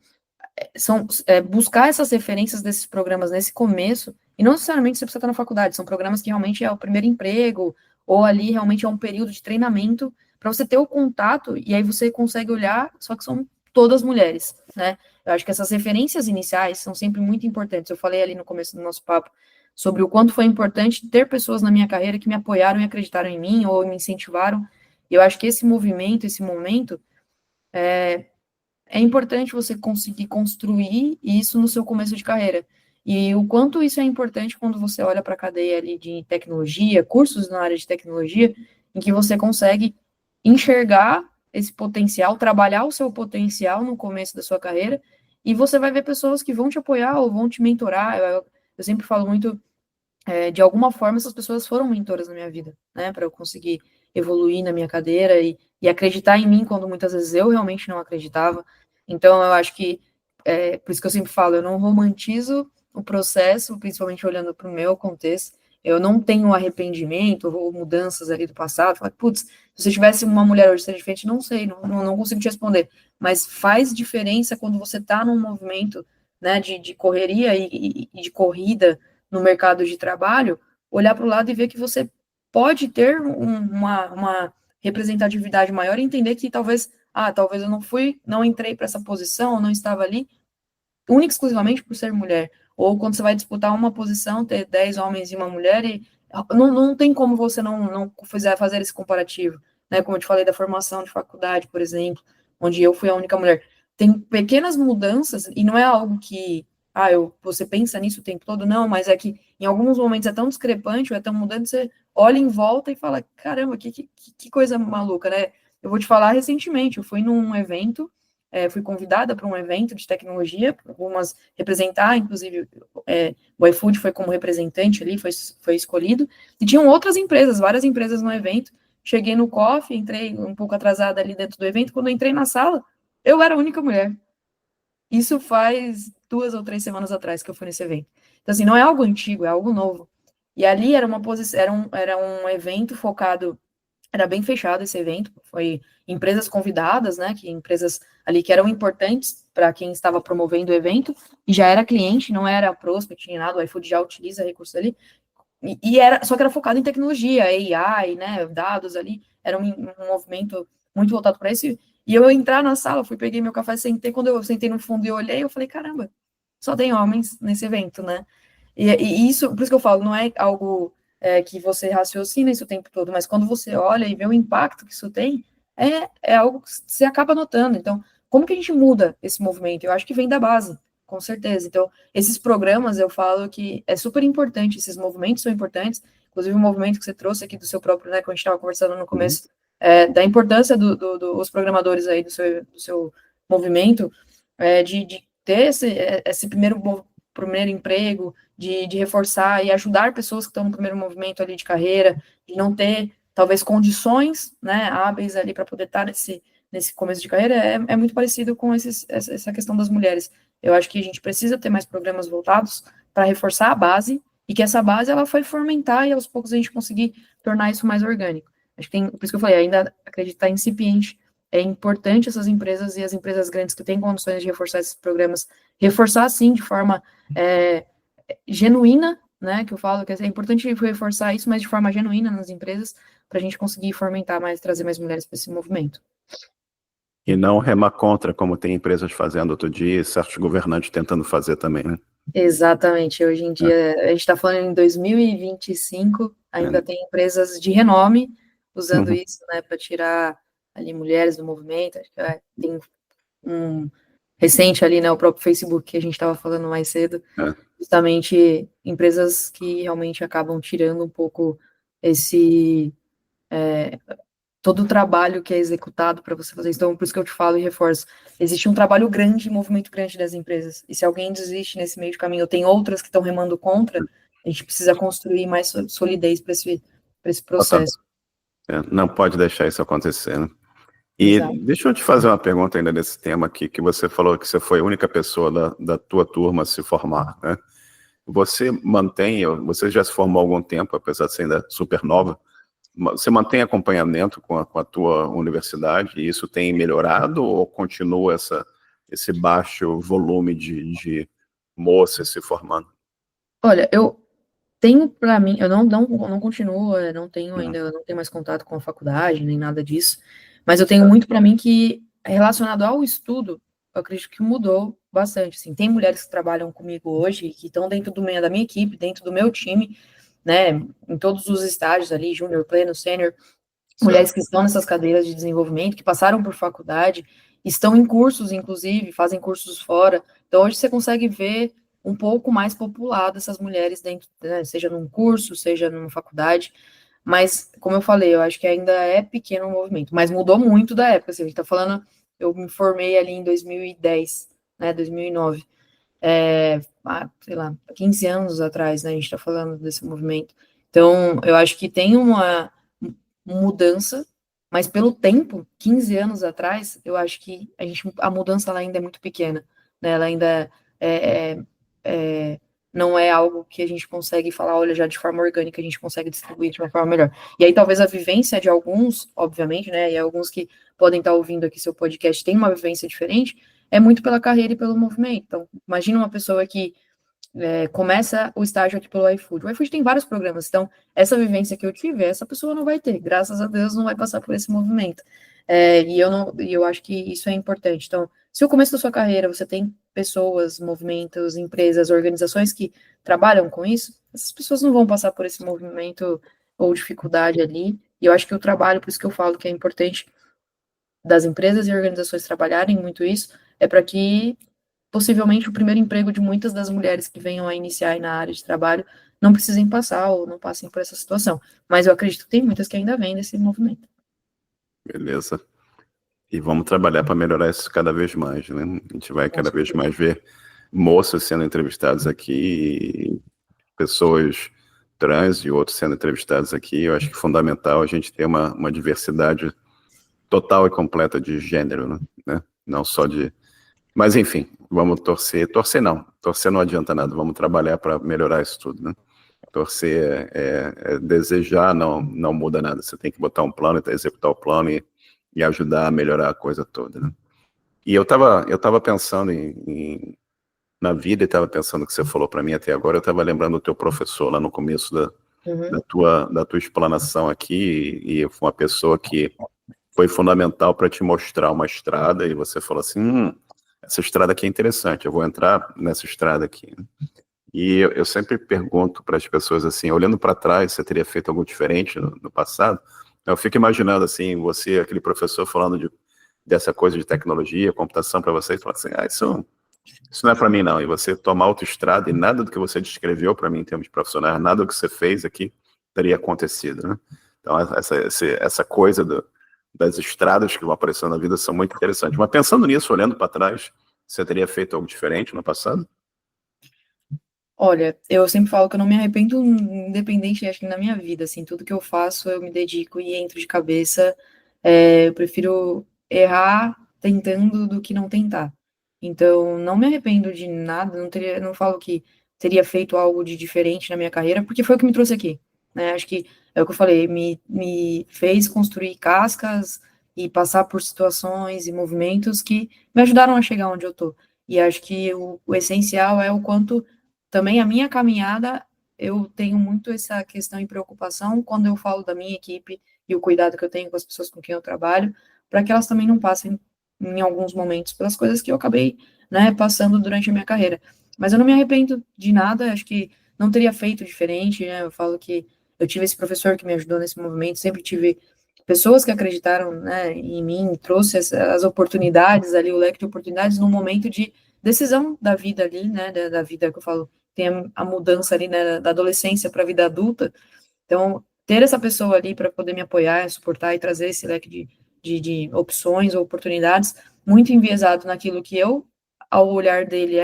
Speaker 2: são buscar essas referências desses programas nesse começo, e não necessariamente você precisa estar na faculdade, são programas que realmente é o primeiro emprego, ou ali realmente é um período de treinamento, para você ter o contato, e aí você consegue olhar, só que são todas mulheres, né? Eu acho que essas referências iniciais são sempre muito importantes. Eu falei ali no começo do nosso papo sobre o quanto foi importante ter pessoas na minha carreira que me apoiaram e acreditaram em mim, ou me incentivaram. E eu acho que esse movimento, esse momento, é importante você conseguir construir isso no seu começo de carreira. E o quanto isso é importante quando você olha para a cadeia ali de tecnologia, cursos na área de tecnologia, em que você consegue enxergar esse potencial, trabalhar o seu potencial no começo da sua carreira, e você vai ver pessoas que vão te apoiar ou vão te mentorar. Eu sempre falo muito, de alguma forma, essas pessoas foram mentoras na minha vida, né, para eu conseguir evoluir na minha cadeira e acreditar em mim quando muitas vezes eu realmente não acreditava. Então, eu acho que, por isso que eu sempre falo, eu não romantizo o processo, principalmente olhando para o meu contexto, eu não tenho arrependimento ou mudanças ali do passado, falar, putz, se você tivesse uma mulher hoje seria diferente, não sei, não consigo te responder, mas faz diferença quando você está num movimento, né, de correria e de corrida, no mercado de trabalho, olhar para o lado e ver que você pode ter uma representatividade maior e entender que talvez eu não entrei para essa posição, não estava ali, única e exclusivamente por ser mulher. Ou quando você vai disputar uma posição, ter 10 homens e uma mulher, e não tem como você não fazer esse comparativo, né? Como eu te falei da formação de faculdade, por exemplo, onde eu fui a única mulher. Tem pequenas mudanças, e não é algo que você pensa nisso o tempo todo, não, mas é que em alguns momentos é tão discrepante, ou é tão mudante, você olha em volta e fala, caramba, que coisa maluca, né? Eu vou te falar recentemente, eu fui num evento, fui convidada para um evento de tecnologia, algumas representar, inclusive o iFood foi como representante ali, foi escolhido, e tinham outras empresas, várias empresas no evento. Cheguei no coffee, entrei um pouco atrasada ali dentro do evento, quando eu entrei na sala, eu era a única mulher. Isso faz 2 ou 3 semanas atrás que eu fui nesse evento. Então, assim, não é algo antigo, é algo novo. E ali era era um evento focado, era bem fechado esse evento, foi empresas convidadas, né, que empresas ali que eram importantes para quem estava promovendo o evento, e já era cliente, não era prospect, nem nada, o iFood já utiliza recursos ali, só que era focado em tecnologia, AI, né, dados ali, era um movimento muito voltado para isso, e eu entrar na sala, peguei meu café, sentei, quando eu sentei no fundo e olhei, eu falei, caramba, só tem homens nesse evento, né, e isso, por isso que eu falo, não é algo que você raciocina isso o tempo todo, mas quando você olha e vê o impacto que isso tem, é algo que você acaba notando. Então, como que a gente muda esse movimento? Eu acho que vem da base, com certeza. Então, esses programas, eu falo que é super importante, esses movimentos são importantes, inclusive o movimento que você trouxe aqui do seu próprio, né, quando a gente estava conversando no começo, da importância dos programadores aí do seu movimento, de ter esse primeiro emprego, de reforçar e ajudar pessoas que estão no primeiro movimento ali de carreira, de não ter, talvez, condições, né, hábeis ali para poder estar nesse começo de carreira, é muito parecido com essa questão das mulheres. Eu acho que a gente precisa ter mais programas voltados para reforçar a base, e que essa base ela foi fomentar e aos poucos a gente conseguir tornar isso mais orgânico. Acho que por isso que eu falei, ainda acreditar incipiente, é importante essas empresas e as empresas grandes que têm condições de reforçar esses programas, reforçar sim de forma genuína, né, que eu falo que é importante reforçar isso, mas de forma genuína nas empresas, para a gente conseguir fomentar mais, trazer mais mulheres para esse movimento.
Speaker 1: E não remar contra, como tem empresas fazendo outro dia, e certos governantes tentando fazer também, né?
Speaker 2: Exatamente, hoje em dia, a gente está falando em 2025, ainda tem empresas de renome usando isso, né, para tirar ali mulheres do movimento. Acho que tem um recente ali, né, o próprio Facebook, que a gente estava falando mais cedo, justamente empresas que realmente acabam tirando um pouco todo o trabalho que é executado para você fazer isso. Então, por isso que eu te falo e reforço, existe um trabalho grande, um movimento grande das empresas, e se alguém desiste nesse meio de caminho, ou tem outras que estão remando contra, a gente precisa construir mais solidez para esse processo.
Speaker 1: Não pode deixar isso acontecer, né? E
Speaker 2: Exato.
Speaker 1: Deixa eu te fazer uma pergunta ainda nesse tema aqui, que você falou que você foi a única pessoa da tua turma a se formar, né? Você já se formou há algum tempo, apesar de ser ainda super nova, você mantém acompanhamento com a tua universidade, e isso tem melhorado ou continua esse baixo volume de moças se formando?
Speaker 2: Olha, eu tenho para mim, eu não continuo, não tenho ainda, eu não tenho mais contato com a faculdade, nem nada disso, mas eu tenho muito para mim que, relacionado ao estudo, eu acredito que mudou bastante, assim, tem mulheres que trabalham comigo hoje, que estão dentro da minha equipe, dentro do meu time, né, em todos os estágios ali, júnior, pleno, sênior, mulheres que estão nessas cadeiras de desenvolvimento, que passaram por faculdade, estão em cursos, inclusive, fazem cursos fora. Então, hoje você consegue ver um pouco mais populado essas mulheres dentro, né, seja num curso, seja numa faculdade. Mas, como eu falei, eu acho que ainda é pequeno o movimento, mas mudou muito da época. Assim, a gente está falando, eu me formei ali em 2010, né, 2009. Sei lá, 15 anos atrás, né, a gente está falando desse movimento. Então, eu acho que tem uma mudança, mas pelo tempo, 15 anos atrás, eu acho que a mudança ela ainda é muito pequena, né? Ela ainda não é algo que a gente consegue falar, olha, já de forma orgânica a gente consegue distribuir de uma forma melhor. E aí talvez a vivência de alguns, obviamente, né, e alguns que podem estar ouvindo aqui seu podcast tem uma vivência diferente, é muito pela carreira e pelo movimento. Então, imagina uma pessoa que começa o estágio aqui pelo iFood. O iFood tem vários programas, então essa vivência que eu tive, essa pessoa não vai ter, graças a Deus não vai passar por esse movimento. E eu acho que isso é importante. Então, se o começo da sua carreira você tem pessoas, movimentos, empresas, organizações que trabalham com isso, essas pessoas não vão passar por esse movimento ou dificuldade ali. E eu acho que o trabalho, por isso que eu falo que é importante das empresas e organizações trabalharem muito isso, é para que possivelmente o primeiro emprego de muitas das mulheres que venham a iniciar na área de trabalho não precisem passar ou não passem por essa situação. Mas eu acredito que tem muitas que ainda vêm desse movimento.
Speaker 1: Beleza. E vamos trabalhar para melhorar isso cada vez mais, né? A gente vai cada vez mais ver moças sendo entrevistadas aqui, pessoas trans e outros sendo entrevistados aqui. Eu acho que é fundamental a gente ter uma diversidade total e completa de gênero, né? Não só de Mas, enfim, vamos torcer. Torcer não adianta nada. Vamos trabalhar para melhorar isso tudo, né? Torcer desejar não muda nada. Você tem que botar um plano, executar o plano e ajudar a melhorar a coisa toda, né? E eu tava pensando na vida e estava pensando o que você falou para mim até agora. Eu estava lembrando do teu professor lá no começo
Speaker 2: Uhum.
Speaker 1: da tua explanação aqui, e foi uma pessoa que foi fundamental para te mostrar uma estrada, e você falou assim, essa estrada aqui é interessante, eu vou entrar nessa estrada aqui. E eu sempre pergunto para as pessoas assim, olhando para trás, você teria feito algo diferente no passado? Eu fico imaginando assim, você, aquele professor falando dessa coisa de tecnologia, computação para vocês, falando assim, isso não é para mim não, e você tomar autoestrada e nada do que você descreveu para mim em termos de profissionais, nada do que você fez aqui teria acontecido, né? Então essa coisa das estradas que vão aparecendo na vida são muito interessantes. Mas pensando nisso, olhando para trás, você teria feito algo diferente no passado?
Speaker 2: Olha, eu sempre falo que eu não me arrependo, independente, acho que na minha vida, assim, tudo que eu faço, eu me dedico e entro de cabeça. Eu prefiro errar tentando do que não tentar. Então, não me arrependo de nada, não falo que teria feito algo de diferente na minha carreira, porque foi o que me trouxe aqui, né? Acho que é o que eu falei, me fez construir cascas e passar por situações e movimentos que me ajudaram a chegar onde eu tô. E acho que o essencial é o quanto também a minha caminhada, eu tenho muito essa questão e preocupação quando eu falo da minha equipe e o cuidado que eu tenho com as pessoas com quem eu trabalho, para que elas também não passem em alguns momentos pelas coisas que eu acabei, né, passando durante a minha carreira. Mas eu não me arrependo de nada, acho que não teria feito diferente, né? Eu falo que eu tive esse professor que me ajudou nesse movimento, sempre tive pessoas que acreditaram, né, em mim, trouxe as oportunidades ali, o leque de oportunidades no momento de decisão da vida ali, né, da vida que eu falo tem a mudança ali, né, da adolescência para a vida adulta. Então, ter essa pessoa ali para poder me apoiar, suportar e trazer esse leque de opções ou oportunidades, muito enviesado naquilo que eu, ao olhar dele,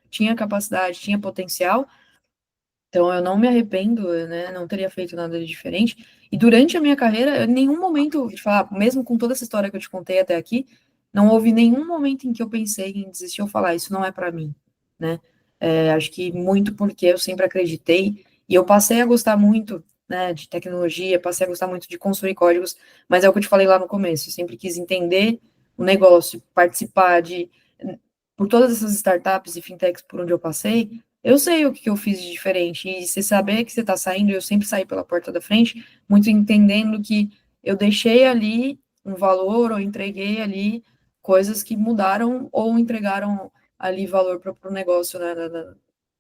Speaker 2: tinha capacidade, tinha potencial. Então, eu não me arrependo, né, não teria feito nada de diferente. E durante a minha carreira, em nenhum momento, de falar, mesmo com toda essa história que eu te contei até aqui, não houve nenhum momento em que eu pensei em desistir ou falar, isso não é para mim, né? Acho que muito porque eu sempre acreditei e eu passei a gostar muito, né, de tecnologia, passei a gostar muito de construir códigos, mas é o que eu te falei lá no começo, eu sempre quis entender o negócio, participar por todas essas startups e fintechs por onde eu passei, eu sei o que eu fiz de diferente, e você saber que você está saindo, eu sempre saí pela porta da frente, muito entendendo que eu deixei ali um valor, ou entreguei ali coisas que mudaram ou entregaram ali valor para o negócio, né,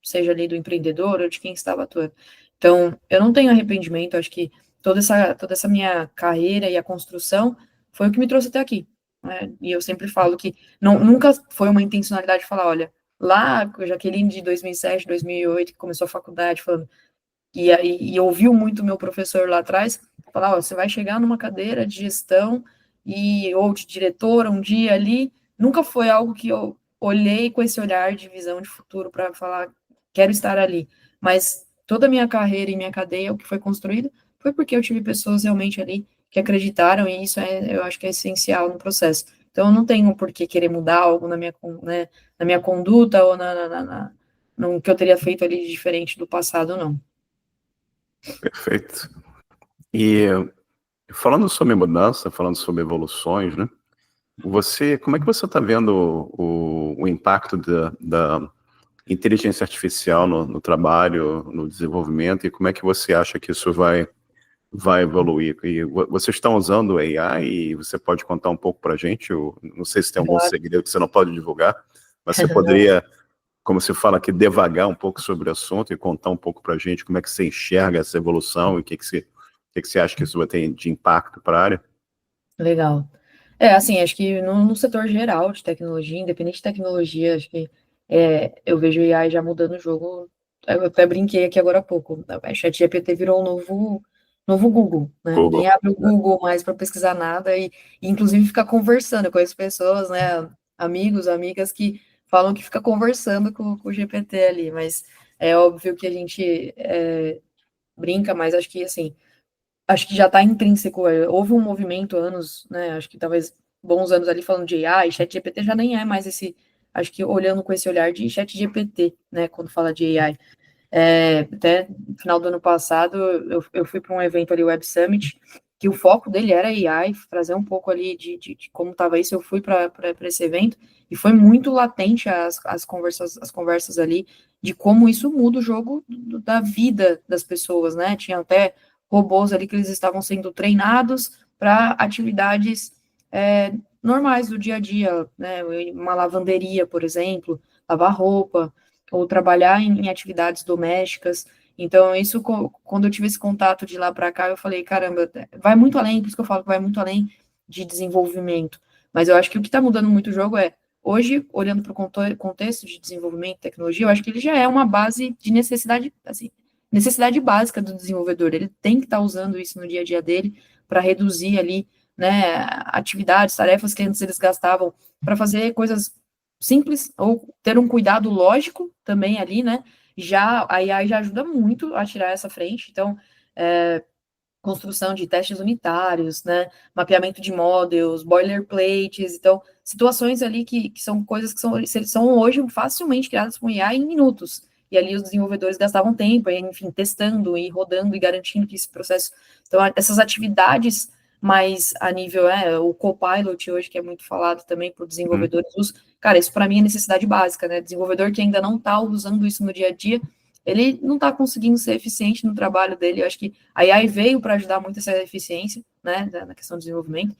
Speaker 2: seja ali do empreendedor ou de quem estava atuando. Então, eu não tenho arrependimento, acho que toda essa minha carreira e a construção foi o que me trouxe até aqui, né? E eu sempre falo que nunca foi uma intencionalidade de falar, olha, lá, Jaqueline de 2007, 2008, que começou a faculdade, falando, e ouviu muito meu professor lá atrás, falar, ó, você vai chegar numa cadeira de gestão ou de diretora um dia ali, nunca foi algo que eu olhei com esse olhar de visão de futuro para falar, quero estar ali, mas toda a minha carreira e minha cadeia, o que foi construído, foi porque eu tive pessoas realmente ali que acreditaram, e isso eu acho que é essencial no processo. Então, eu não tenho por que querer mudar algo né, na minha conduta ou no que eu teria feito ali de diferente do passado, não.
Speaker 1: Perfeito. E falando sobre mudança, falando sobre evoluções, né? Como é que você está vendo o impacto da inteligência artificial no trabalho, no desenvolvimento, e como é que você acha que isso vai evoluir? E vocês estão usando AI e você pode contar um pouco para a gente? Não sei se tem algum
Speaker 2: Claro.
Speaker 1: segredo que você não pode divulgar, mas você poderia, como se fala aqui, devagar um pouco sobre o assunto e contar um pouco para a gente como é que você enxerga essa evolução e o que você acha que isso vai ter de impacto para a área?
Speaker 2: Legal. Assim, acho que no setor geral de tecnologia, independente de tecnologia, acho que eu vejo o AI já mudando o jogo. Eu até brinquei aqui agora há pouco. A ChatGPT virou um novo Google, né? Ninguém
Speaker 1: Google,
Speaker 2: abre o
Speaker 1: né?
Speaker 2: Google mais para pesquisar nada e inclusive, ficar conversando com as pessoas, né? Amigos, amigas que falam que fica conversando com o GPT ali, mas é óbvio que a gente brinca, mas acho que já está intrínseco. Houve um movimento anos, né? Acho que talvez bons anos ali falando de AI, ChatGPT já nem é mais acho que olhando com esse olhar de ChatGPT, né, quando fala de AI. Até no final do ano passado, eu fui para um evento ali, o Web Summit, que o foco dele era AI, trazer um pouco ali de como estava isso. Eu fui para esse evento e foi muito latente as conversas ali de como isso muda o jogo da vida das pessoas, né? Tinha até robôs ali que eles estavam sendo treinados para atividades normais do dia a dia, né? Uma lavanderia, por exemplo, lavar roupa, ou trabalhar em atividades domésticas. Então, isso, quando eu tive esse contato de lá para cá, eu falei, caramba, vai muito além, por isso que eu falo que vai muito além de desenvolvimento. Mas eu acho que o que está mudando muito o jogo hoje, olhando para o contexto de desenvolvimento e tecnologia, eu acho que ele já é uma base de necessidade, assim, necessidade básica do desenvolvedor. Ele tem que estar usando isso no dia a dia dele para reduzir ali, né, atividades, tarefas que antes eles gastavam para fazer coisas simples, ou ter um cuidado lógico também ali, né? Já a AI já ajuda muito a tirar essa frente. Então, construção de testes unitários, né? Mapeamento de models, boilerplates. Então, situações ali que são coisas que são hoje facilmente criadas com IA em minutos. E ali os desenvolvedores gastavam tempo, enfim, testando e rodando e garantindo que esse processo. Então, essas atividades mais a nível, o Copilot hoje, que é muito falado também por desenvolvedores, cara, isso para mim é necessidade básica, né? Desenvolvedor que ainda não está usando isso no dia a dia, ele não está conseguindo ser eficiente no trabalho dele. Eu acho que a AI veio para ajudar muito essa eficiência, né, na questão do desenvolvimento.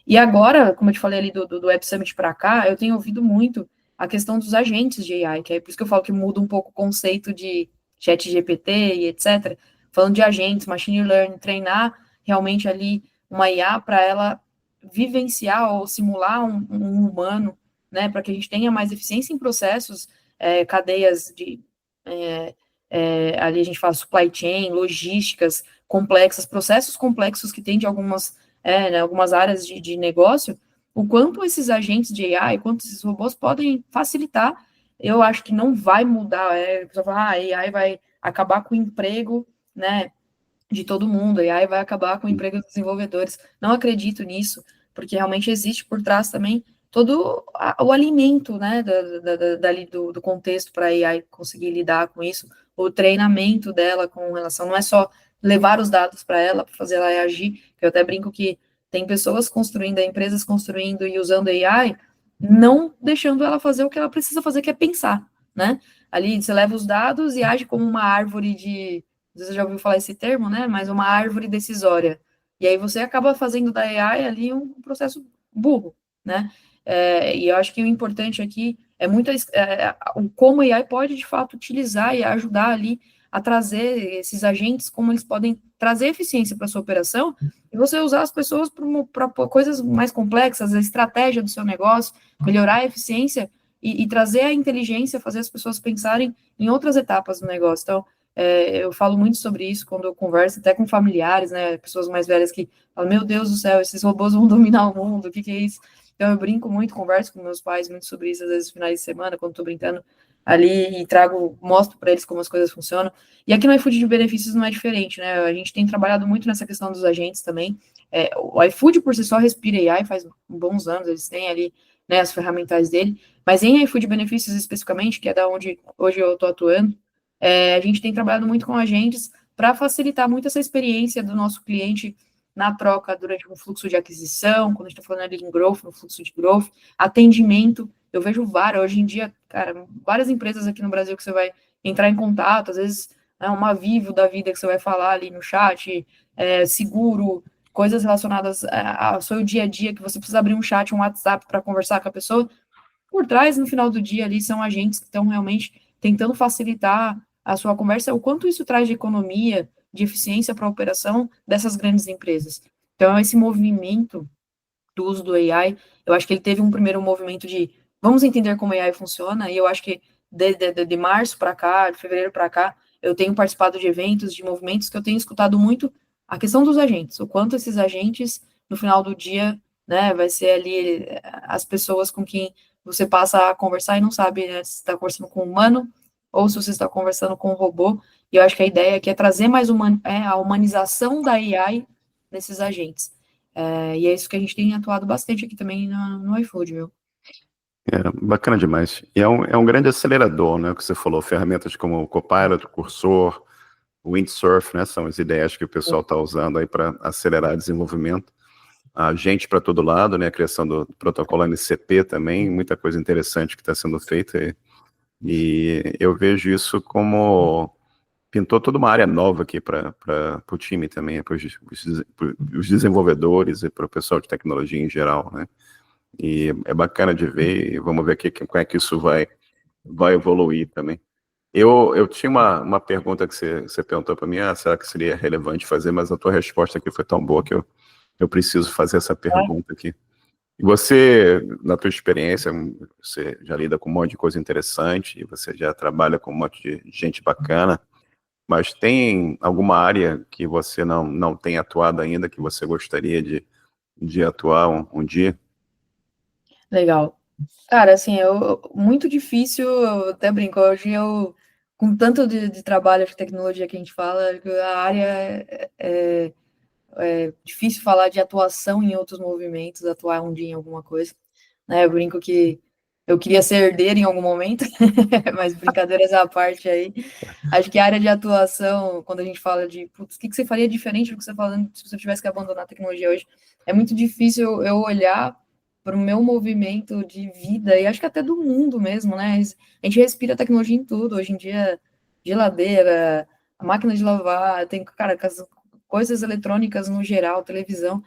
Speaker 2: E agora, como eu te falei ali do Web Summit para cá, eu tenho ouvido muito a questão dos agentes de AI, que é por isso que eu falo que muda um pouco o conceito de chat GPT e etc. Falando de agentes, machine learning, treinar realmente ali uma IA para ela vivenciar ou simular um humano, né, para que a gente tenha mais eficiência em processos, cadeias de ali a gente fala supply chain, logísticas complexas, processos complexos que tem de algumas, né, algumas áreas de negócio, o quanto esses agentes de AI, quanto esses robôs podem facilitar, eu acho que não vai mudar, a pessoa fala, a AI vai acabar com o emprego, né, de todo mundo, a AI vai acabar com o emprego dos desenvolvedores. Não acredito nisso, porque realmente existe por trás também todo o alimento, né, dali do contexto para a AI conseguir lidar com isso, o treinamento dela com relação, não é só levar os dados para ela, para fazer ela agir, que eu até brinco que tem pessoas construindo, empresas construindo e usando AI, não deixando ela fazer o que ela precisa fazer, que é pensar, né? Ali você leva os dados e age como uma árvore de, você já ouviu falar esse termo, né? Mas uma árvore decisória. E aí você acaba fazendo da AI ali um processo burro, né? E eu acho que o importante aqui é muito como a AI pode, de fato, utilizar e ajudar ali a trazer esses agentes, como eles podem trazer eficiência para a sua operação, e você usar as pessoas para coisas mais complexas, a estratégia do seu negócio, melhorar a eficiência e trazer a inteligência, fazer as pessoas pensarem em outras etapas do negócio. Então, eu falo muito sobre isso quando eu converso, até com familiares, né, pessoas mais velhas que falam, meu Deus do céu, esses robôs vão dominar o mundo, o que é isso? Então eu brinco muito, converso com meus pais muito sobre isso, às vezes, finais de semana, quando estou brincando ali e mostro para eles como as coisas funcionam. E aqui no iFood de benefícios não é diferente, né, a gente tem trabalhado muito nessa questão dos agentes também. O iFood por si só respira AI, faz bons anos, eles têm ali, né, as ferramentas dele, mas em iFood benefícios especificamente, que é da onde hoje eu estou atuando, a gente tem trabalhado muito com agentes para facilitar muito essa experiência do nosso cliente na troca durante um fluxo de aquisição, quando a gente está falando ali em growth, no fluxo de growth, atendimento. Eu vejo hoje em dia, cara, várias empresas aqui no Brasil que você vai entrar em contato, às vezes uma Vivo da vida que você vai falar ali no chat, seguro, coisas relacionadas ao seu dia a dia, que você precisa abrir um chat, um WhatsApp para conversar com a pessoa. Por trás, no final do dia, ali são agentes que estão realmente tentando facilitar a sua conversa, o quanto isso traz de economia, de eficiência para a operação dessas grandes empresas. Então, esse movimento do uso do AI, eu acho que ele teve um primeiro movimento de vamos entender como a AI funciona, e eu acho que de março para cá, de fevereiro para cá, eu tenho participado de eventos, de movimentos que eu tenho escutado muito a questão dos agentes, o quanto esses agentes, no final do dia, né, vai ser ali as pessoas com quem você passa a conversar e não sabe, né, se está conversando com um humano ou se você está conversando com um robô, e eu acho que a ideia aqui é trazer mais a humanização da AI nesses agentes. E é isso que a gente tem atuado bastante aqui também no iFood, viu?
Speaker 1: É bacana demais. E é um grande acelerador, né? O que você falou, ferramentas como o Copilot, o Cursor, o Windsurf, né? São as ideias que o pessoal está usando aí para acelerar desenvolvimento. A gente para todo lado, né? A criação do protocolo MCP também, muita coisa interessante que está sendo feita. E eu vejo isso como pintou toda uma área nova aqui para o time também, para os desenvolvedores e para o pessoal de tecnologia em geral, né? E é bacana de ver, e vamos ver aqui como é que isso vai evoluir também. Eu tinha uma pergunta que você perguntou para mim, será que seria relevante fazer, mas a tua resposta aqui foi tão boa que eu preciso fazer essa pergunta aqui. E você, na tua experiência, você já lida com um monte de coisa interessante, e você já trabalha com um monte de gente bacana, mas tem alguma área que você não tem atuado ainda, que você gostaria de atuar um dia?
Speaker 2: Legal. Cara, assim, muito difícil, eu até brinco, hoje com tanto de trabalho de tecnologia que a gente fala, a área é difícil falar de atuação em outros movimentos, atuar um dia em alguma coisa, né? Eu brinco que eu queria ser herdeiro em algum momento, mas brincadeiras à parte aí. Acho que a área de atuação, quando a gente fala de, putz, o que você faria diferente do que você está falando se você tivesse que abandonar a tecnologia hoje, é muito difícil eu olhar para o meu movimento de vida, e acho que até do mundo mesmo, né? A gente respira tecnologia em tudo, hoje em dia, geladeira, a máquina de lavar, tem, cara, coisas eletrônicas no geral, televisão,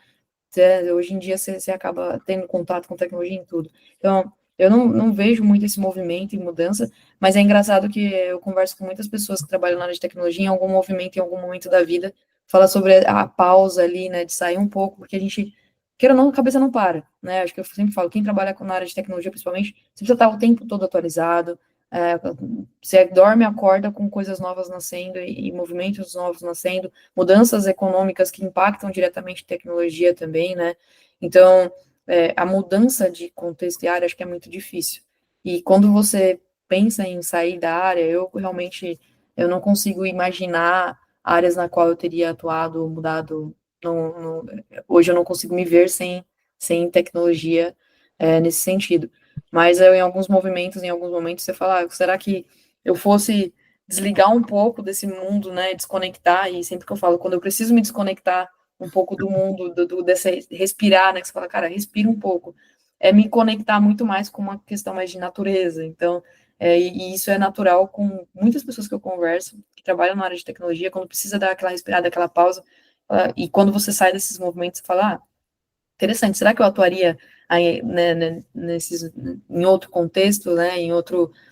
Speaker 2: hoje em dia você acaba tendo contato com tecnologia em tudo. Então, eu não vejo muito esse movimento e mudança, mas é engraçado que eu converso com muitas pessoas que trabalham na área de tecnologia em algum movimento, em algum momento da vida, fala sobre a pausa ali, né, de sair um pouco, porque a gente, queira ou não, a cabeça não para, né? Acho que eu sempre falo, quem trabalha na área de tecnologia, principalmente, você precisa estar o tempo todo atualizado, você dorme e acorda com coisas novas nascendo e movimentos novos nascendo, mudanças econômicas que impactam diretamente a tecnologia também, né? Então, a mudança de contexto e área acho que é muito difícil. E quando você pensa em sair da área, eu realmente eu não consigo imaginar áreas na qual eu teria atuado, mudado. Hoje eu não consigo me ver sem tecnologia nesse sentido. Mas em alguns momentos você fala, será que eu fosse desligar um pouco desse mundo, né, desconectar, e sempre que eu falo, quando eu preciso me desconectar um pouco do mundo, desse respirar, né, que você fala, cara, respira um pouco, me conectar muito mais com uma questão mais de natureza, então, e isso é natural com muitas pessoas que eu converso, que trabalham na área de tecnologia, quando precisa dar aquela respirada, aquela pausa, e quando você sai desses movimentos, você fala, interessante, será que eu atuaria aí, né, em outro contexto, né,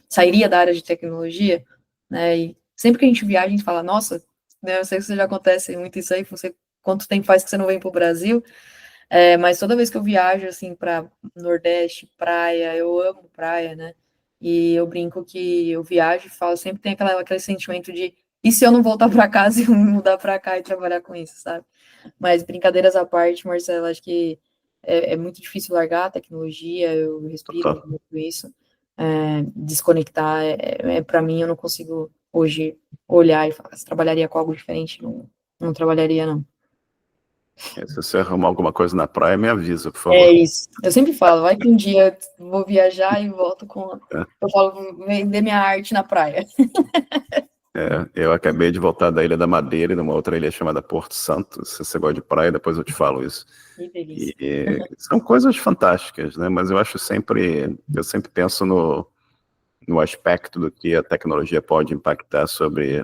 Speaker 2: sairia da área de tecnologia, né, e sempre que a gente viaja, a gente fala, nossa, né, eu sei que isso já acontece muito isso aí, você, quanto tempo faz que você não vem para o Brasil, mas toda vez que eu viajo, assim, para Nordeste, praia, eu amo praia, né, e eu brinco que eu viajo e falo, sempre tem aquele sentimento de, e se eu não voltar para casa e me mudar para cá e trabalhar com isso, sabe? Mas brincadeiras à parte, Marcelo, acho que é muito difícil largar a tecnologia, eu respiro
Speaker 1: Total.
Speaker 2: muito isso. Desconectar, para mim, eu não consigo hoje olhar e falar, se trabalharia com algo diferente, não trabalharia, não.
Speaker 1: Se você arrumar alguma coisa na praia, me avisa, por
Speaker 2: É
Speaker 1: favor.
Speaker 2: isso. Eu sempre falo, vai que um dia eu vou viajar e volto com.
Speaker 1: É.
Speaker 2: Eu falo, vou vender minha arte na praia.
Speaker 1: Eu acabei de voltar da Ilha da Madeira e de uma outra ilha chamada Porto Santo. Se você gosta de praia, depois eu te falo isso.
Speaker 2: Que delícia.
Speaker 1: E são coisas fantásticas, né? Mas eu sempre penso no aspecto do que a tecnologia pode impactar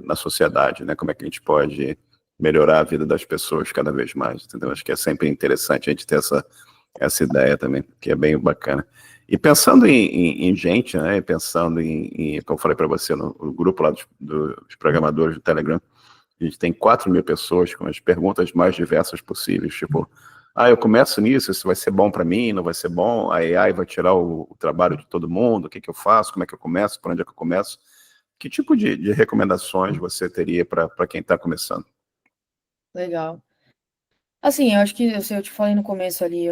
Speaker 1: na sociedade, né? Como é que a gente pode melhorar a vida das pessoas cada vez mais, entendeu? Acho que é sempre interessante a gente ter essa ideia também, que é bem bacana. E pensando em gente, né? Pensando como eu falei para você, no grupo lá dos programadores do Telegram, a gente tem 4.000 pessoas com as perguntas mais diversas possíveis, tipo, eu começo nisso, isso vai ser bom para mim, não vai ser bom, a AI vai tirar o trabalho de todo mundo, o que eu faço, como é que eu começo, por onde é que eu começo? Que tipo de recomendações você teria para quem está começando?
Speaker 2: Legal. Assim, eu acho que assim, eu te falei no começo ali,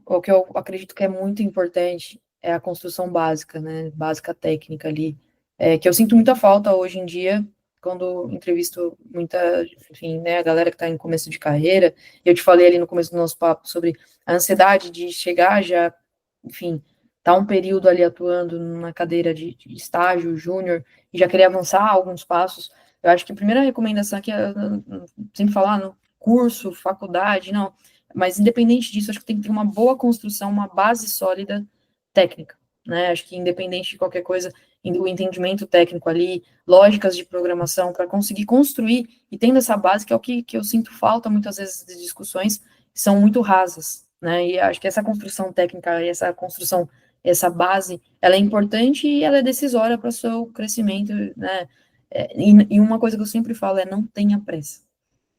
Speaker 2: o que eu acredito que é muito importante é a construção básica, né? Básica técnica ali, que eu sinto muita falta hoje em dia, quando entrevisto muita, enfim, né, a galera que está em começo de carreira. Eu te falei ali no começo do nosso papo sobre a ansiedade de chegar já, enfim. tá um período ali atuando numa cadeira de estágio, júnior, e já querer avançar alguns passos, eu acho que a primeira recomendação aqui é sempre falar no curso, faculdade, não, mas independente disso, acho que tem que ter uma boa construção, uma base sólida técnica, né? Acho que independente de qualquer coisa, o entendimento técnico ali, lógicas de programação, para conseguir construir, e tendo essa base, que é o que eu sinto falta muitas vezes de discussões, que são muito rasas, né? E acho que essa construção técnica e essa construção, essa base, ela é importante e ela é decisória para o seu crescimento, né? E uma coisa que eu sempre falo é não tenha pressa.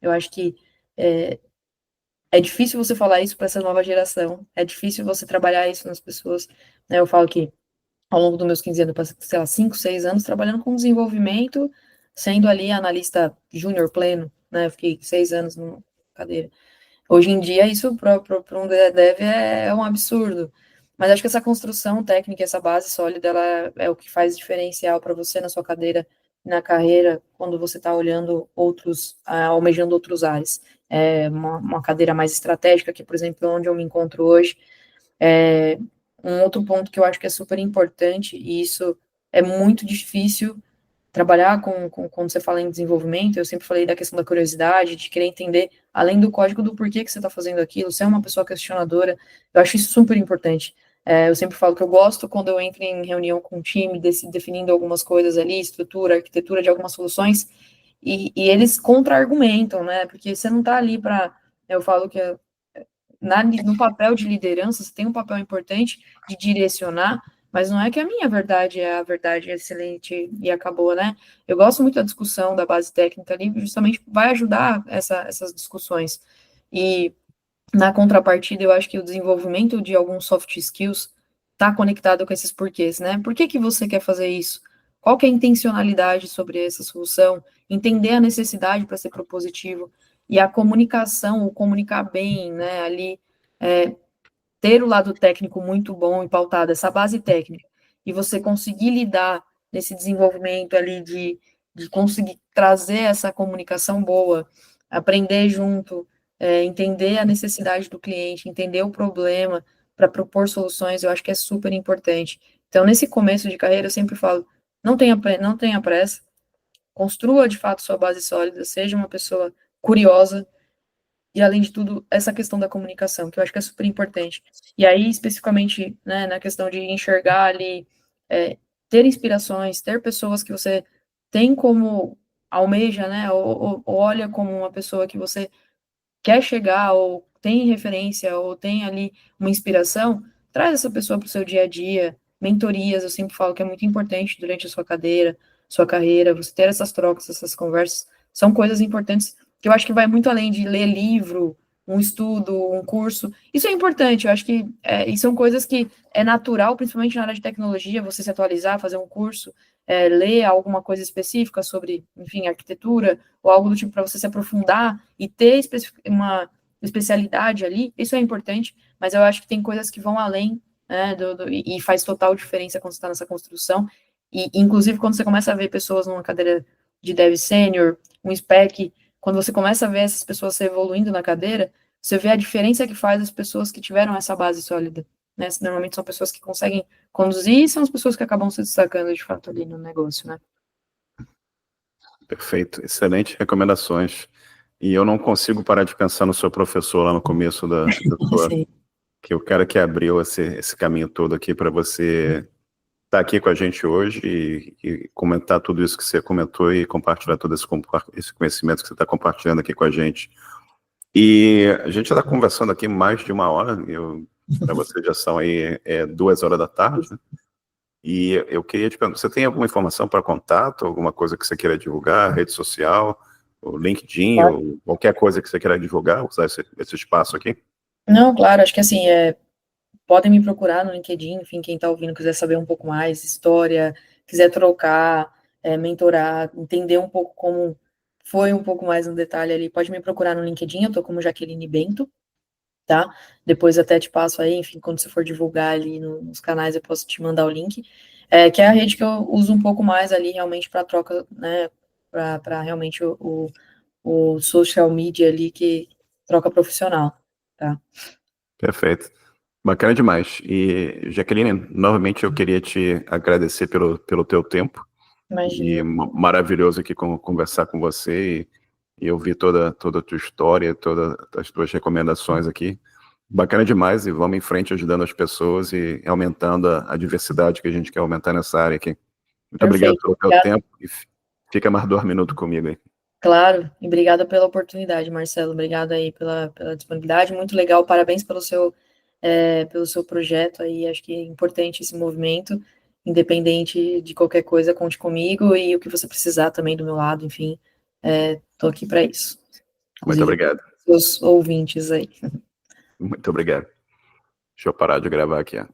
Speaker 2: Eu acho que é difícil você falar isso para essa nova geração, é difícil você trabalhar isso nas pessoas, né? Eu falo que ao longo dos meus 15 anos, eu passei, sei lá, 5, 6 anos trabalhando com desenvolvimento, sendo ali analista júnior pleno, né? Eu fiquei 6 anos na cadeira. Hoje em dia, isso para um dev é um absurdo. Mas acho que essa construção técnica, essa base sólida, ela é o que faz diferencial para você na sua cadeira, na carreira, quando você está olhando outros, almejando outros ares. É uma cadeira mais estratégica, que, por exemplo, onde eu me encontro hoje, um outro ponto que eu acho que é super importante, e isso é muito difícil trabalhar quando você fala em desenvolvimento, eu sempre falei da questão da curiosidade, de querer entender, além do código, do porquê que você está fazendo aquilo, ser uma pessoa questionadora, eu acho isso super importante. Eu sempre falo que eu gosto quando eu entro em reunião com o time, definindo algumas coisas ali, estrutura, arquitetura de algumas soluções, e eles contra-argumentam, né, porque você não está ali para, eu falo que no papel de liderança, você tem um papel importante de direcionar, mas não é que a minha verdade é a verdade excelente e acabou, né? Eu gosto muito da discussão da base técnica ali, justamente vai ajudar essas discussões. E na contrapartida, eu acho que o desenvolvimento de alguns soft skills está conectado com esses porquês, né? Por que que você quer fazer isso? Qual que é a intencionalidade sobre essa solução? Entender a necessidade para ser propositivo e a comunicação, o comunicar bem, né? Ali, ter o lado técnico muito bom e pautado, essa base técnica, e você conseguir lidar nesse desenvolvimento ali de conseguir trazer essa comunicação boa, aprender junto, entender a necessidade do cliente, entender o problema para propor soluções, eu acho que é super importante. Então, nesse começo de carreira, eu sempre falo, não tenha pressa, construa de fato sua base sólida, seja uma pessoa curiosa, e, além de tudo, essa questão da comunicação, que eu acho que é super importante. E aí, especificamente, né, na questão de enxergar ali, ter inspirações, ter pessoas que você tem como almeja, né, ou olha como uma pessoa que você quer chegar, ou tem referência, ou tem ali uma inspiração, traz essa pessoa para o seu dia a dia. Mentorias, eu sempre falo que é muito importante durante a sua carreira, você ter essas trocas, essas conversas, são coisas importantes que eu acho que vai muito além de ler livro, um estudo, um curso. Isso é importante, eu acho que e são coisas que é natural, principalmente na área de tecnologia, você se atualizar, fazer um curso, ler alguma coisa específica sobre, enfim, arquitetura, ou algo do tipo para você se aprofundar e ter uma especialidade ali, isso é importante, mas eu acho que tem coisas que vão além, né, e faz total diferença quando você está nessa construção, e inclusive quando você começa a ver pessoas numa cadeira de dev sênior, um spec, quando você começa a ver essas pessoas se evoluindo na cadeira, você vê a diferença que faz as pessoas que tiveram essa base sólida, né, normalmente são pessoas que conseguem conduzir e são as pessoas que acabam se destacando de fato ali no negócio, né.
Speaker 1: Perfeito, excelentes recomendações. E eu não consigo parar de pensar no seu professor lá no começo da sua,
Speaker 2: Sim.
Speaker 1: que é o cara que abriu esse caminho todo aqui para você estar aqui com a gente hoje e comentar tudo isso que você comentou e compartilhar todo esse conhecimento que você está compartilhando aqui com a gente. E a gente já está conversando aqui mais de uma hora, para você já são aí 2 horas da tarde, né? E eu queria te perguntar, você tem alguma informação para contato, alguma coisa que você queira divulgar, rede social, o LinkedIn, ou qualquer coisa que você queira divulgar, usar esse espaço aqui?
Speaker 2: Não, claro, acho que assim, podem me procurar no LinkedIn, enfim, quem está ouvindo quiser saber um pouco mais, história, quiser trocar, mentorar, entender um pouco como foi um pouco mais no detalhe ali, pode me procurar no LinkedIn, eu estou como Jaqueline Bento, tá? Depois até te passo aí, enfim, quando você for divulgar ali nos canais, eu posso te mandar o link, que é a rede que eu uso um pouco mais ali, realmente, para troca, né, para realmente o social media ali, que troca profissional, tá?
Speaker 1: Perfeito. Bacana demais. E, Jaqueline, novamente eu queria te agradecer pelo teu tempo. E
Speaker 2: Imagina.
Speaker 1: maravilhoso aqui conversar com você e ouvir toda a tua história, todas as tuas recomendações aqui. Bacana demais, e vamos em frente ajudando as pessoas e aumentando a diversidade que a gente quer aumentar nessa área aqui. Muito obrigado
Speaker 2: Perfeito.
Speaker 1: pelo teu
Speaker 2: Obrigada.
Speaker 1: tempo e fica mais 2 minutos comigo aí.
Speaker 2: Claro, e obrigada pela oportunidade, Marcelo. Obrigada aí pela disponibilidade. Muito legal, parabéns pelo seu projeto aí. Acho que é importante esse movimento. Independente de qualquer coisa, conte comigo e o que você precisar também do meu lado, enfim, estou aqui para isso.
Speaker 1: Muito
Speaker 2: Inclusive,
Speaker 1: obrigado.
Speaker 2: seus ouvintes aí.
Speaker 1: Muito obrigado. Deixa eu parar de gravar aqui, ó.